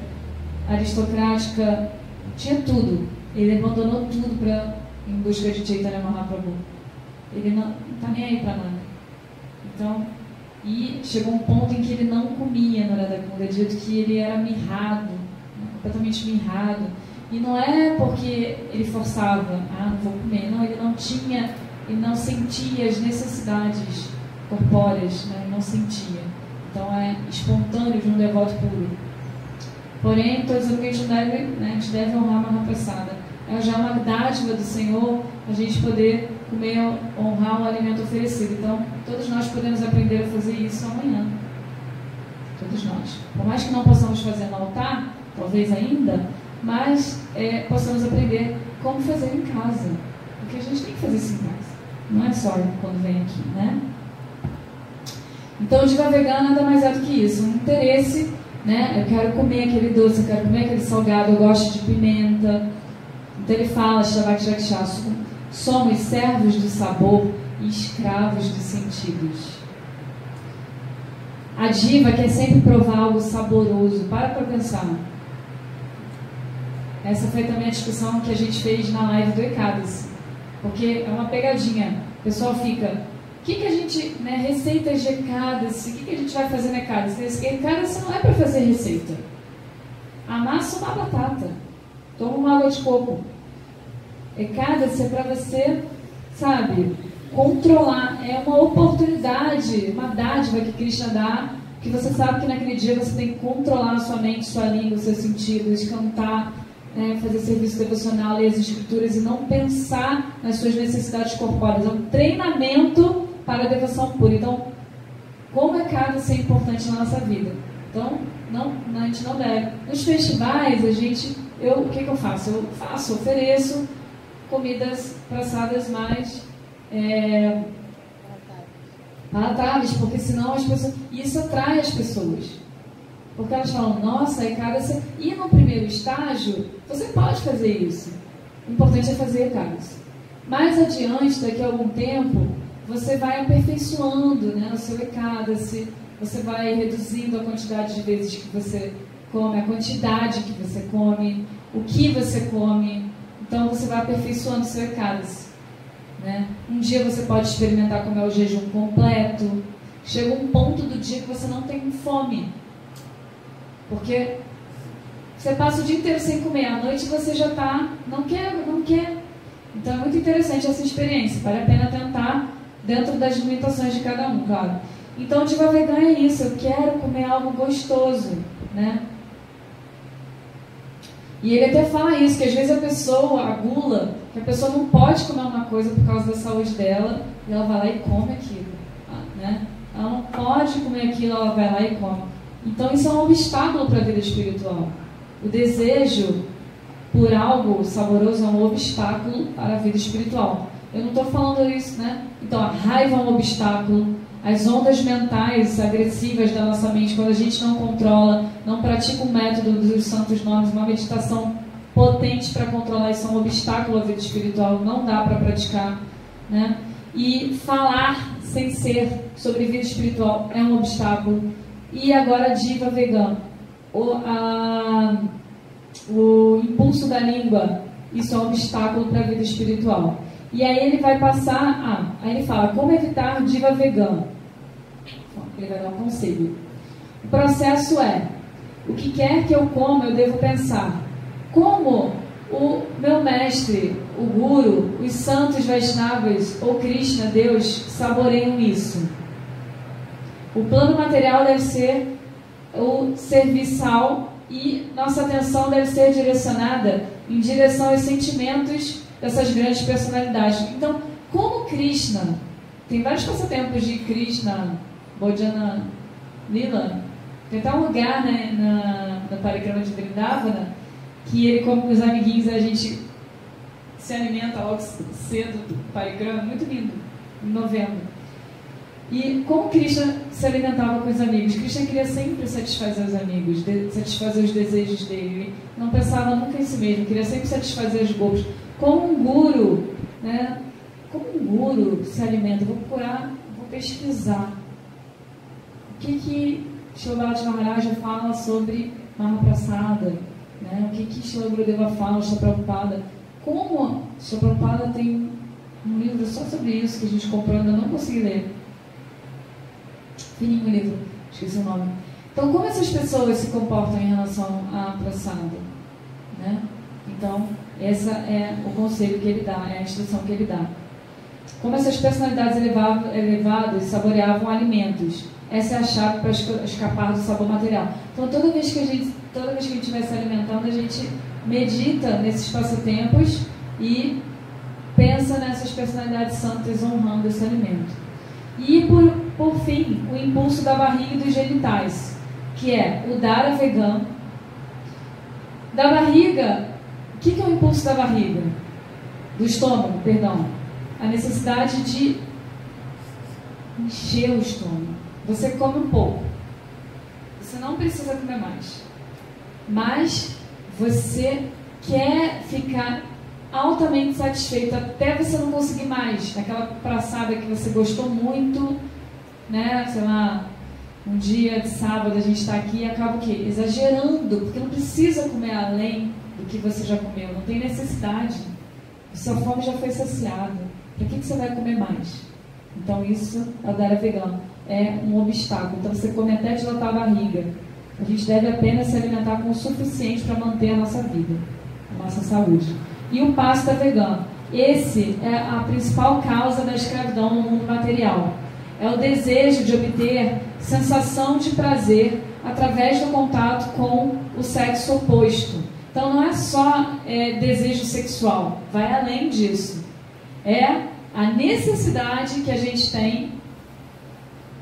aristocrática, tinha tudo. Ele abandonou tudo em busca de Chaitanya Mahaprabhu. Ele não está nem aí para nada. Então, e chegou um ponto em que ele não comia no Radhakunda, dito que ele era mirrado, né, completamente mirrado. E não é porque ele forçava, não vou comer, não, ele não sentia as necessidades corpóreas, né, ele não sentia. Então é espontâneo de um devoto puro. Porém, estou dizendo que a gente deve honrar a Mahaprasada. já é uma dádiva do Senhor a gente poder comer, honrar o alimento oferecido. Então, todos nós podemos aprender a fazer isso amanhã. Todos nós. Por mais que não possamos fazer no altar, talvez ainda, mas possamos aprender como fazer em casa. Porque a gente tem que fazer isso em casa. Não é só quando vem aqui, né? Então, o Diva Vegana nada mais é do que isso. Um interesse, né? Eu quero comer aquele doce, eu quero comer aquele salgado, eu gosto de pimenta. Então, ele fala, somos servos do sabor e escravos dos sentidos. A diva quer sempre provar algo saboroso. Para pensar. Essa foi também a discussão que a gente fez na live do Ekadasi. Porque é uma pegadinha. O pessoal fica... O que a gente... Né, receitas de Ekadasi. O que a gente vai fazer na Ekadasi? Ekadasi não é para fazer receita. Amassa uma batata. Toma uma água de coco. Ekadasi é para você, sabe, controlar. É uma oportunidade, uma dádiva que Krishna dá, que você sabe que naquele dia você tem que controlar a sua mente, sua língua, os seus sentidos, cantar, fazer serviço devocional, ler as escrituras e não pensar nas suas necessidades corpóreas. É um treinamento para a devoção pura. Então, como Ekadasi é importante na nossa vida? Então, a gente não deve. Nos festivais, o que eu faço? Eu ofereço comidas passadas mais palatáveis, porque senão as pessoas... Isso atrai as pessoas. Porque elas falam, nossa, Ekadasi... E no primeiro estágio, você pode fazer isso. O importante é fazer Ekadasi. Mais adiante, daqui a algum tempo, você vai aperfeiçoando, né, o seu Ekadasi, você vai reduzindo a quantidade de vezes que você come, a quantidade que você come, o que você come. Então, você vai aperfeiçoando o seu Ekadasi, né? Um dia você pode experimentar comer o jejum completo. Chega um ponto do dia que você não tem fome. Porque você passa o dia inteiro sem comer. À noite você já está... Não quer. Então, é muito interessante essa experiência. Vale a pena tentar dentro das limitações de cada um, claro. Então, o Diva Vegana é isso. Eu quero comer algo gostoso, né? E ele até fala isso, que às vezes a gula, que a pessoa não pode comer uma coisa por causa da saúde dela, e ela vai lá e come aquilo, né? Ela não pode comer aquilo, ela vai lá e come. Então isso é um obstáculo para a vida espiritual. O desejo por algo saboroso é um obstáculo para a vida espiritual. Eu não estou falando isso, né? Então a raiva é um obstáculo. As ondas mentais agressivas da nossa mente, quando a gente não controla, não pratica o método dos santos nomes, uma meditação potente para controlar, isso é um obstáculo à vida espiritual, não dá para praticar, né? E falar sem ser sobre vida espiritual é um obstáculo. E agora a Diva Vegana, o impulso da língua, isso é um obstáculo para a vida espiritual. E aí ele vai passar, aí ele fala, como evitar Diva Vegana? Ele vai dar um conselho. O processo é, o que quer que eu coma, eu devo pensar, como o meu mestre, o Guru, os santos Vaishnavas ou Krishna, Deus, saboreiam isso. O plano material deve ser o serviçal e nossa atenção deve ser direcionada em direção aos sentimentos dessas grandes personalidades. Então, como Krishna, tem vários passatempos de Krishna, Bhojana Lila, tem até um lugar, né, na Parikrama de Vrindavana, que ele come com os amiguinhos, a gente se alimenta logo cedo do Parikrama, muito lindo, em novembro. E como Krishna se alimentava com os amigos? Krishna queria sempre satisfazer os amigos, satisfazer os desejos dele, não pensava nunca em si mesmo, queria sempre satisfazer os gopis. Como um guru, né? Como um guru se alimenta? Vou procurar, vou pesquisar. O que Srila Bharati Maharaja fala sobre Mahaprasada? Né? O que Srila Gurudeva fala, Srila Prabhupada? Como Srila Prabhupada tem um livro só sobre isso que a gente comprou, ainda não consegui ler. Fininho o livro, esqueci o nome. Então, como essas pessoas se comportam em relação à prasada? Né? Então, esse é o conselho que ele dá, é a instrução que ele dá. Como essas personalidades elevadas saboreavam alimentos. Essa é a chave para escapar do sabor material. Então, toda vez que a gente estiver se alimentando, a gente medita nesses passatempos e pensa nessas personalidades santas honrando esse alimento. E por fim, o impulso da barriga e dos genitais, que é o Dara Vegam. Da barriga, o que é o impulso da barriga? Do estômago, perdão. A necessidade de encher o estômago. Você come um pouco. Você não precisa comer mais. Mas você quer ficar altamente satisfeito até você não conseguir mais. Aquela praçada que você gostou muito, né? Sei lá, um dia de sábado a gente está aqui e acaba o quê? Exagerando, porque não precisa comer além do que você já comeu. Não tem necessidade. A sua fome já foi saciada. Para que você vai comer mais? Então isso é o Dara Vegam. É um obstáculo. Então você come até dilatar a barriga. A gente deve apenas se alimentar com o suficiente para manter a nossa vida, a nossa saúde. E o Pasta Vegam. Esse é a principal causa da escravidão no mundo material. É o desejo de obter sensação de prazer através do contato com o sexo oposto. Então não é só desejo sexual, vai além disso. É a necessidade que a gente tem,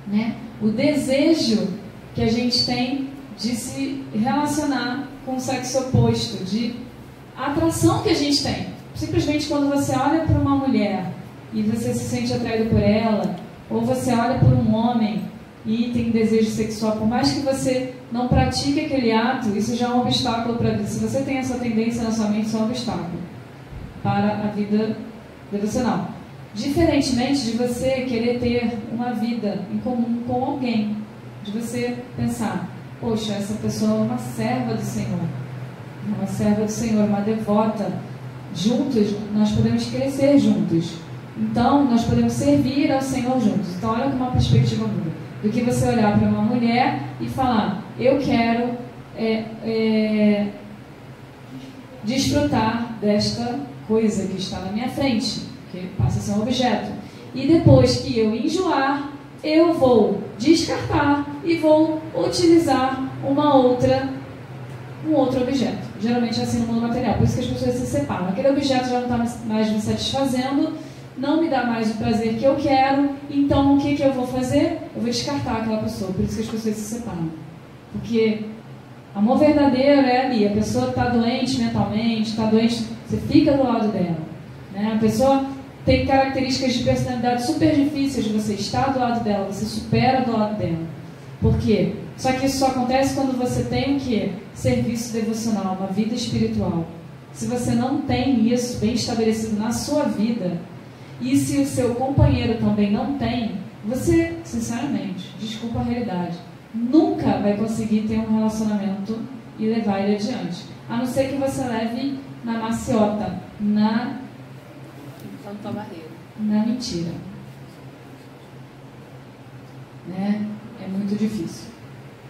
né? O desejo que a gente tem de se relacionar com o sexo oposto, de atração que a gente tem. Simplesmente quando você olha para uma mulher e você se sente atraído por ela, ou você olha por um homem e tem desejo sexual, por mais que você não pratique aquele ato, isso já é um obstáculo para a vida. Se você tem essa tendência na sua mente, isso é um obstáculo para a vida devocional. Diferentemente de você querer ter uma vida em comum com alguém, de você pensar, poxa, essa pessoa é uma serva do Senhor, uma serva do Senhor, uma devota. Juntos, nós podemos crescer juntos. Então, nós podemos servir ao Senhor juntos. Então, olha como uma perspectiva muda. Do que você olhar para uma mulher e falar, eu quero desfrutar desta coisa que está na minha frente, que passa a ser um objeto. E depois que eu enjoar, eu vou descartar e vou utilizar um outro objeto. Geralmente é assim no mundo material, por isso que as pessoas se separam. Aquele objeto já não está mais me satisfazendo, não me dá mais o prazer que eu quero, então o que eu vou fazer? Eu vou descartar aquela pessoa, por isso que as pessoas se separam. Porque amor verdadeiro é ali, a pessoa está doente mentalmente, está doente, você fica do lado dela, né? A pessoa tem características de personalidade super difíceis de você estar do lado dela, você supera do lado dela. Por quê? Só que isso só acontece quando você tem o quê? Serviço devocional, uma vida espiritual. Se você não tem isso bem estabelecido na sua vida, e se o seu companheiro também não tem, você, sinceramente, desculpa a realidade, nunca vai conseguir ter um relacionamento e levar ele adiante. A não ser que você leve na maciota, na mentira. Né? É muito difícil.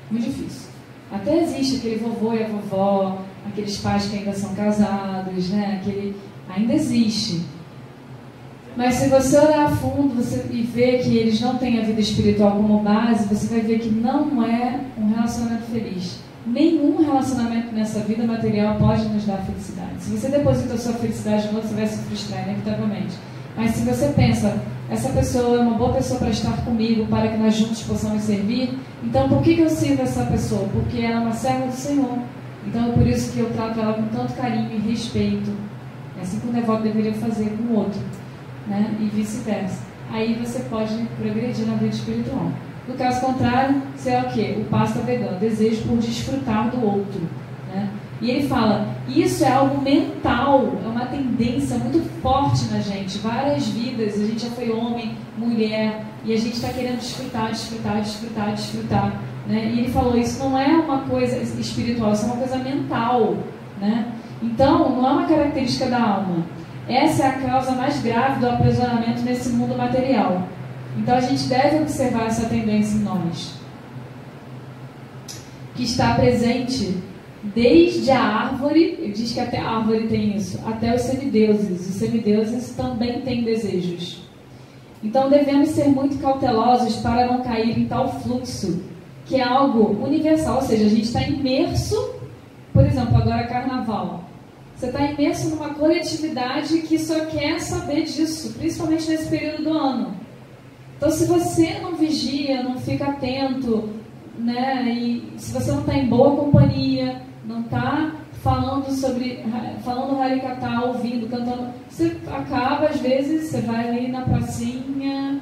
Muito difícil. Até existe aquele vovô e a vovó, aqueles pais que ainda são casados, né? Ainda existe. Mas se você olhar a fundo e ver que eles não têm a vida espiritual como base, você vai ver que não é um relacionamento feliz. Nenhum relacionamento nessa vida material pode nos dar felicidade. Se você deposita a sua felicidade no outro, você vai se frustrar inevitavelmente. Mas se você pensa, essa pessoa é uma boa pessoa para estar comigo, para que nós juntos possamos servir, então por que eu sirvo essa pessoa? Porque ela é uma serva do Senhor. Então é por isso que eu trato ela com tanto carinho e respeito. É assim que um devoto deveria fazer com o outro, né? E vice-versa. Aí você pode progredir na vida espiritual. No caso contrário, você é o quê? O Pasta Vegam, desejo por desfrutar do outro, né? E ele fala, isso é algo mental, é uma tendência muito forte na gente. Várias vidas, a gente já foi homem, mulher, e a gente está querendo desfrutar, né? E ele falou, isso não é uma coisa espiritual, isso é uma coisa mental, né? Então, não é uma característica da alma. Essa é a causa mais grave do aprisionamento nesse mundo material. Então, a gente deve observar essa tendência em nós, que está presente desde a árvore, ele diz que até a árvore tem isso, até os semideuses. Os semideuses também têm desejos. Então devemos ser muito cautelosos para não cair em tal fluxo, que é algo universal, ou seja, a gente está imerso, por exemplo, agora carnaval. Você está imerso numa coletividade que só quer saber disso, principalmente nesse período do ano. Então, se você não vigia, não fica atento, né, e se você não está em boa companhia, não está falando Harikatha, ouvindo, cantando, você acaba, às vezes, você vai ali na pracinha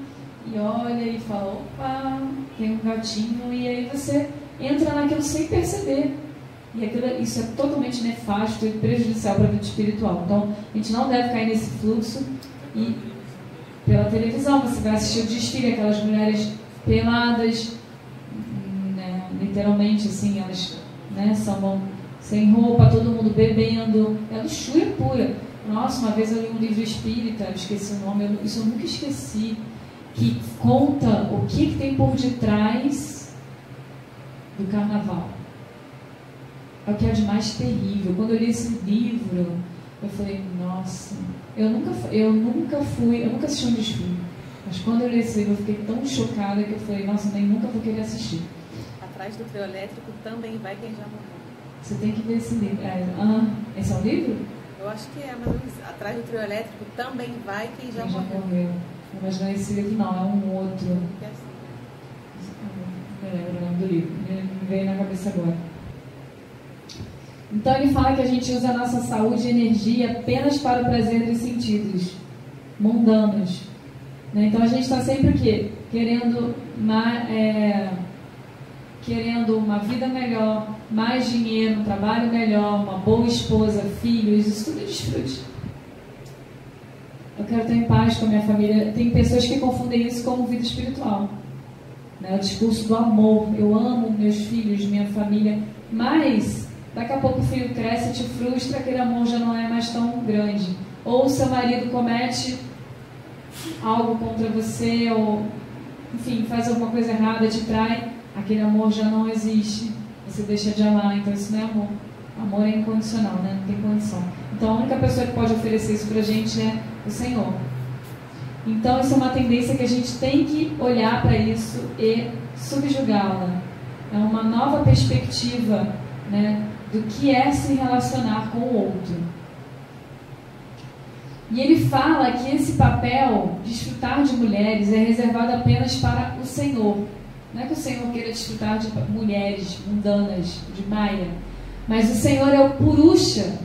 e olha e fala, opa, tem um gatinho, e aí você entra naquilo sem perceber. E isso é totalmente nefasto e prejudicial para a vida espiritual. Então, a gente não deve cair nesse fluxo. E pela televisão, você vai assistir o desfile, aquelas mulheres peladas, né, literalmente, assim, elas, né, são sem roupa, todo mundo bebendo. É luxúria pura. Nossa, uma vez eu li um livro espírita, eu esqueci o nome, isso eu nunca esqueci, que conta o que tem por detrás do carnaval. É o que é de mais terrível. Quando eu li esse livro, eu falei, nossa, eu nunca assisti um desfile. Mas quando eu li esse livro, eu fiquei tão chocada que eu falei, nossa, nem nunca vou querer assistir. Atrás do trio elétrico também vai quem já morreu. Você tem que ver esse livro. Esse é um livro? Eu acho que é, mas atrás do trio elétrico também vai quem já morreu. Mas não é esse livro, não, é um outro. Que é assim. Não lembro o nome do livro, me veio na cabeça agora. Então ele fala que a gente usa a nossa saúde e energia apenas para o prazer dos sentidos mundanos, né? Então a gente está sempre o quê? Querendo uma vida melhor, mais dinheiro, um trabalho melhor, uma boa esposa, filhos, isso tudo é desfrute. Eu quero estar em paz com a minha família. Tem pessoas que confundem isso com vida espiritual, né? O discurso do amor. Eu amo meus filhos, minha família, mas daqui a pouco o filho cresce e te frustra, aquele amor já não é mais tão grande. Ou o seu marido comete algo contra você, ou, enfim, faz alguma coisa errada, te trai, aquele amor já não existe. Você deixa de amar, então isso não é amor. Amor é incondicional, né? Não tem condição. Então a única pessoa que pode oferecer isso pra gente é o Senhor. Então isso é uma tendência que a gente tem que olhar para isso e subjugá-la. É uma nova perspectiva, né, do que é se relacionar com o outro. E ele fala que esse papel, desfrutar de mulheres, é reservado apenas para o Senhor. Não é que o Senhor queira desfrutar de mulheres mundanas, de Maya, mas o Senhor é o Purusha.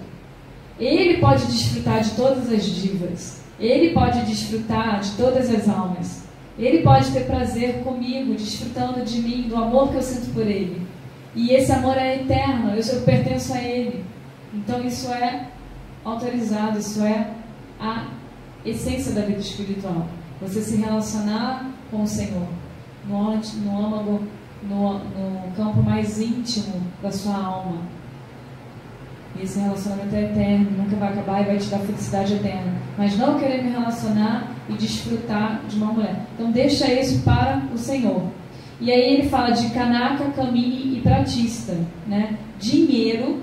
Ele pode desfrutar de todas as divas. Ele pode desfrutar de todas as almas. Ele pode ter prazer comigo, desfrutando de mim, do amor que eu sinto por Ele. E esse amor é eterno, eu pertenço a Ele. Então isso é autorizado, isso é a essência da vida espiritual. Você se relacionar com o Senhor, no âmago, no campo mais íntimo da sua alma. E esse relacionamento é eterno, nunca vai acabar e vai te dar felicidade eterna. Mas não querer me relacionar e desfrutar de uma mulher. Então deixa isso para o Senhor. E aí ele fala de Kanaka, Kamini e Pratista, né? Dinheiro,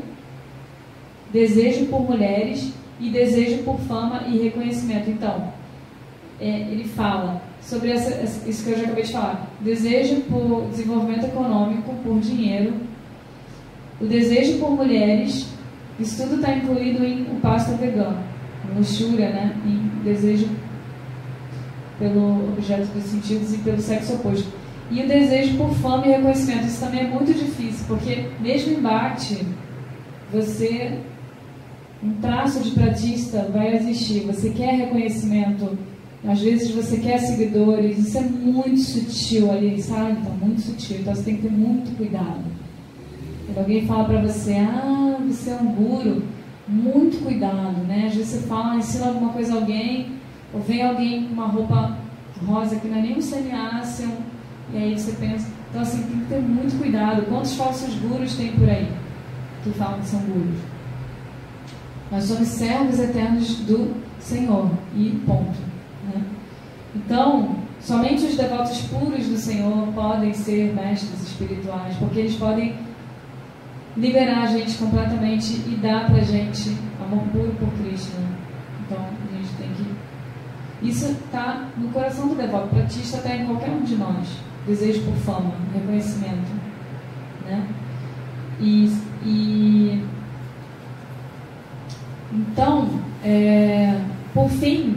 desejo por mulheres e desejo por fama e reconhecimento. Então, ele fala sobre isso que eu já acabei de falar. Desejo por desenvolvimento econômico, por dinheiro. O desejo por mulheres, isso tudo está incluído em Upasana vegano. Luxúria, né? Em desejo pelo objeto dos sentidos e pelo sexo oposto. E o desejo por fama e reconhecimento. Isso também é muito difícil, porque mesmo em Bhakti, um traço de pratista vai existir. Você quer reconhecimento, às vezes você quer seguidores, isso é muito sutil ali, sabe? Então, muito sutil, então você tem que ter muito cuidado. Quando alguém fala para você, você é um guru, muito cuidado, né? Às vezes você fala, ensina alguma coisa a alguém, ou vem alguém com uma roupa rosa que não é nem um sannyasi, e aí você pensa, então assim, tem que ter muito cuidado. Quantos falsos gurus tem por aí que falam que são gurus? Nós somos servos eternos do Senhor, e ponto, né? Então, somente os devotos puros do Senhor podem ser mestres espirituais, porque eles podem liberar a gente completamente e dar pra gente amor puro por Krishna. Então, a gente tem que... Isso está no coração do devoto. Pratista está em qualquer um de nós. Desejo por fama, reconhecimento, né? Então, por fim,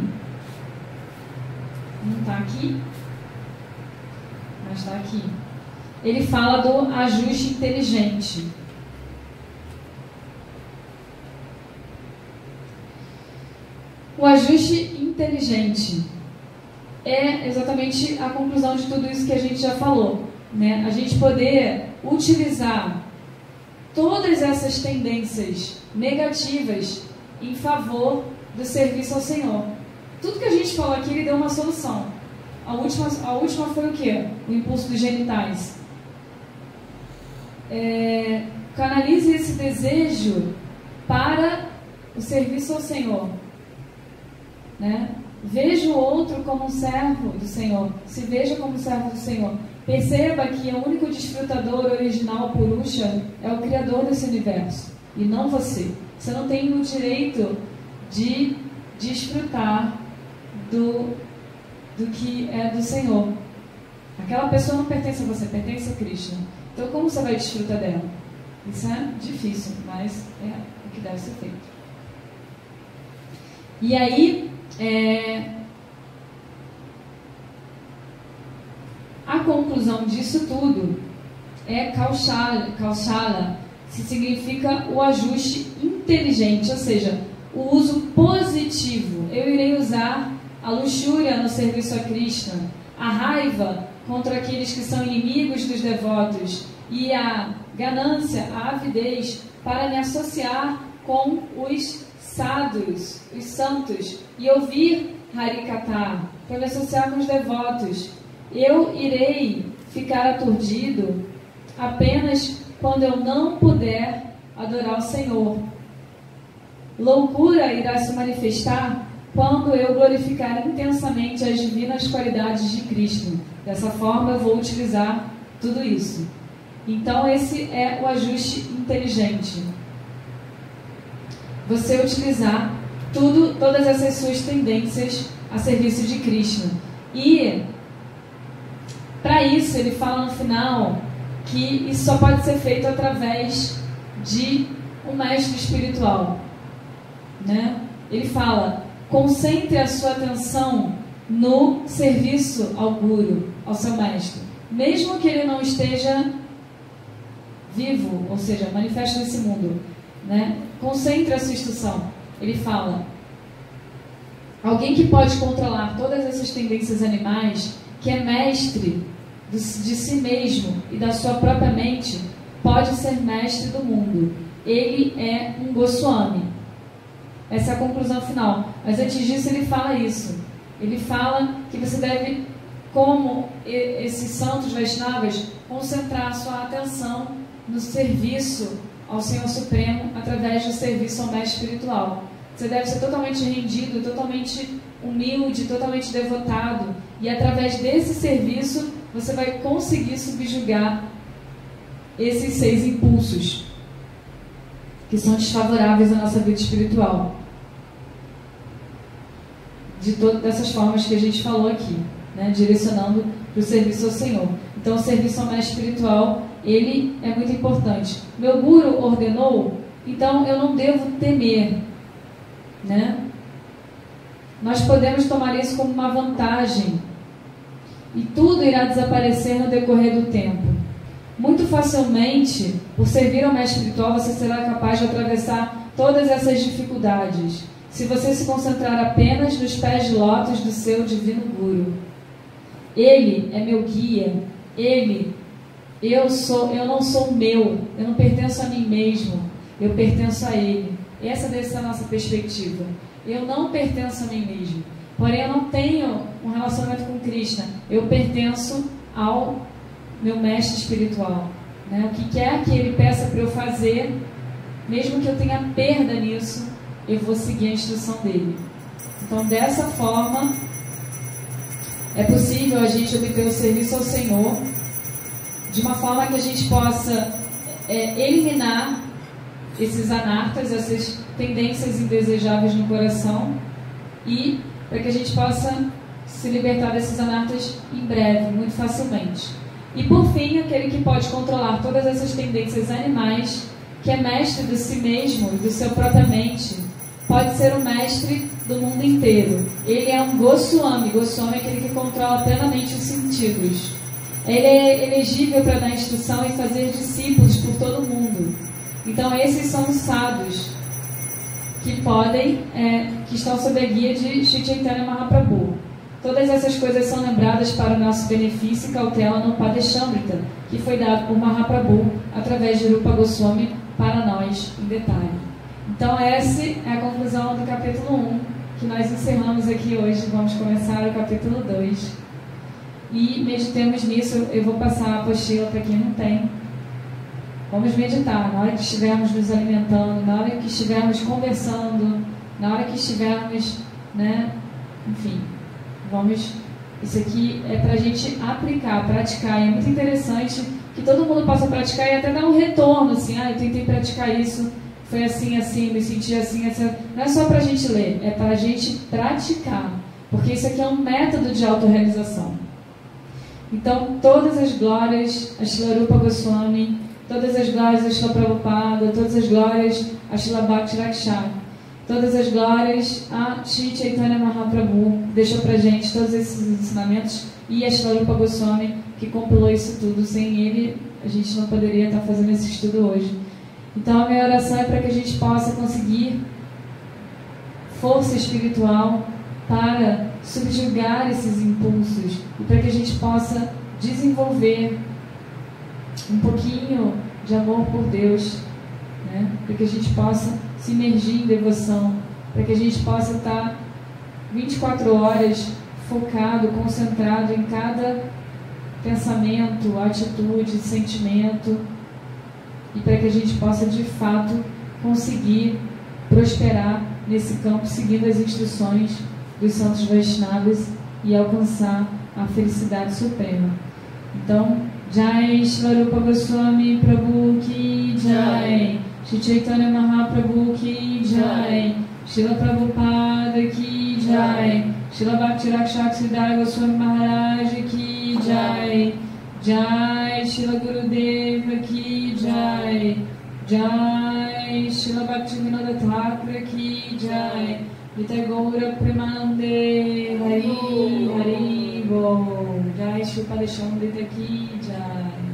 não está aqui, mas está aqui. Ele fala do ajuste inteligente. O ajuste inteligente é exatamente a conclusão de tudo isso que a gente já falou, né? A gente poder utilizar todas essas tendências negativas em favor do serviço ao Senhor. Tudo que a gente falou aqui, ele deu uma solução. A última foi o quê? O impulso dos genitais. Canalize esse desejo para o serviço ao Senhor, né? Veja o outro como um servo do Senhor. Se veja como servo do Senhor. Perceba que o único desfrutador original Purusha é o Criador desse universo e não você. Você não tem o direito de desfrutar do que é do Senhor. Aquela pessoa não pertence a você, pertence a Krishna. Então, como você vai desfrutar dela? Isso é difícil, mas é o que deve ser feito. E aí, a conclusão disso tudo é Kaushala, que significa o ajuste inteligente, ou seja, o uso positivo. Eu irei usar a luxúria no serviço a Krishna, a raiva contra aqueles que são inimigos dos devotos e a ganância, a avidez, para me associar com os sadhus, os santos, e ouvir Harikatha, para me associar com os devotos. Eu irei ficar aturdido apenas quando eu não puder adorar o Senhor. Loucura irá se manifestar quando eu glorificar intensamente as divinas qualidades de Krishna. Dessa forma eu vou utilizar tudo isso. Então esse é o ajuste inteligente. Você utilizar todas essas suas tendências a serviço de Krishna. E para isso ele fala no final que isso só pode ser feito através de um mestre espiritual, né? Ele fala: concentre a sua atenção no serviço ao Guru, ao seu mestre, mesmo que ele não esteja vivo, ou seja, manifesto nesse mundo, né? Concentre a sua instrução. Ele fala: alguém que pode controlar todas essas tendências animais, que é mestre de si mesmo e da sua própria mente, pode ser mestre do mundo. Ele é um Goswami. Essa é a conclusão final. Mas antes disso ele fala isso. Ele fala que você deve, como esses santos Vaishnavas, concentrar a sua atenção no serviço ao Senhor Supremo através do serviço ao mestre espiritual. Você deve ser totalmente rendido, totalmente humilde, totalmente devotado, e através desse serviço você vai conseguir subjugar esses 6 impulsos que são desfavoráveis à nossa vida espiritual, de todas essas formas que a gente falou aqui, né? Direcionando para o serviço ao Senhor. Então o serviço ao mestre espiritual, ele é muito importante. Meu Guru ordenou, então eu não devo temer, né? Nós podemos tomar isso como uma vantagem, e tudo irá desaparecer no decorrer do tempo. Muito facilmente, por servir ao mestre espiritual, você será capaz de atravessar todas essas dificuldades, se você se concentrar apenas nos pés de lótus do seu divino Guru. Ele é meu guia. Eu não sou meu, eu não pertenço a mim mesmo, eu pertenço a Ele. Essa deve ser a nossa perspectiva. Eu não pertenço a mim mesmo, porém eu não tenho um relacionamento com Krishna, eu pertenço ao meu mestre espiritual, né? O que quer que ele peça para eu fazer, mesmo que eu tenha perda nisso, eu vou seguir a instrução dele. Então, dessa forma, é possível a gente obter o serviço ao Senhor de uma forma que a gente possa eliminar esses anartas, essas tendências indesejáveis no coração, e para que a gente possa se libertar desses anartas em breve, muito facilmente. E por fim, aquele que pode controlar todas essas tendências animais, que é mestre de si mesmo e do seu própria mente, pode ser o mestre do mundo inteiro. Ele é um Goswami. Goswami é aquele que controla plenamente os sentidos. Ele é elegível para dar instrução e fazer discípulos por todo o mundo. Então esses são os sadhus que que estão sob a guia de Sri Chaitanya Mahaprabhu. Todas essas coisas são lembradas para o nosso benefício e cautela no Padeshamrita, que foi dado por Mahaprabhu através de Rupa Goswami para nós em detalhe. Então essa é a conclusão do capítulo 1, que nós encerramos aqui hoje. Vamos começar o capítulo 2. E meditemos nisso. Eu vou passar a apostila para quem não tem. Vamos meditar na hora que estivermos nos alimentando, na hora que estivermos conversando, na hora que estivermos, enfim, isso aqui é para a gente aplicar, praticar. E é muito interessante que todo mundo possa praticar e até dar um retorno, assim, eu tentei praticar isso, foi assim, assim, me senti assim, assim. Não é só para a gente ler, é para a gente praticar, porque isso aqui é um método de autorrealização. Então, todas as glórias a Srila Rupa Goswami, todas as glórias a Srila Prabhupada, todas as glórias a Srila Bhakti Rakshak, todas as glórias a Sri Chaitanya Mahaprabhu, deixou pra gente todos esses ensinamentos, e a Srila Rupa Goswami, que compilou isso tudo. Sem ele, a gente não poderia estar fazendo esse estudo hoje. Então, a minha oração é para que a gente possa conseguir força espiritual para subjugar esses impulsos e para que a gente possa desenvolver um pouquinho de amor por Deus, para que a gente possa se imergir em devoção, para que a gente possa estar 24 horas focado, concentrado em cada pensamento, atitude, sentimento, e para que a gente possa de fato conseguir prosperar nesse campo, seguindo as instruções dos santos Vaishnavas e alcançar a felicidade suprema. Então, Jai Srila Rupa Goswami Prabhu Ki Jai, Sri Chaitanya Mahaprabhu Ki Jai, Srila Prabhupada Ki Jai, Srila Bhakti Rakshak Siddhara Goswami Maharaj Ki Jai, Jai Srila Gurudeva Ki Jai, Jai Srila Bhaktivinoda Thakur Ki Jai, Nitya Gaura Premanande Hari Hari Bo, Jai Shri Padeshamrita Ki Jai.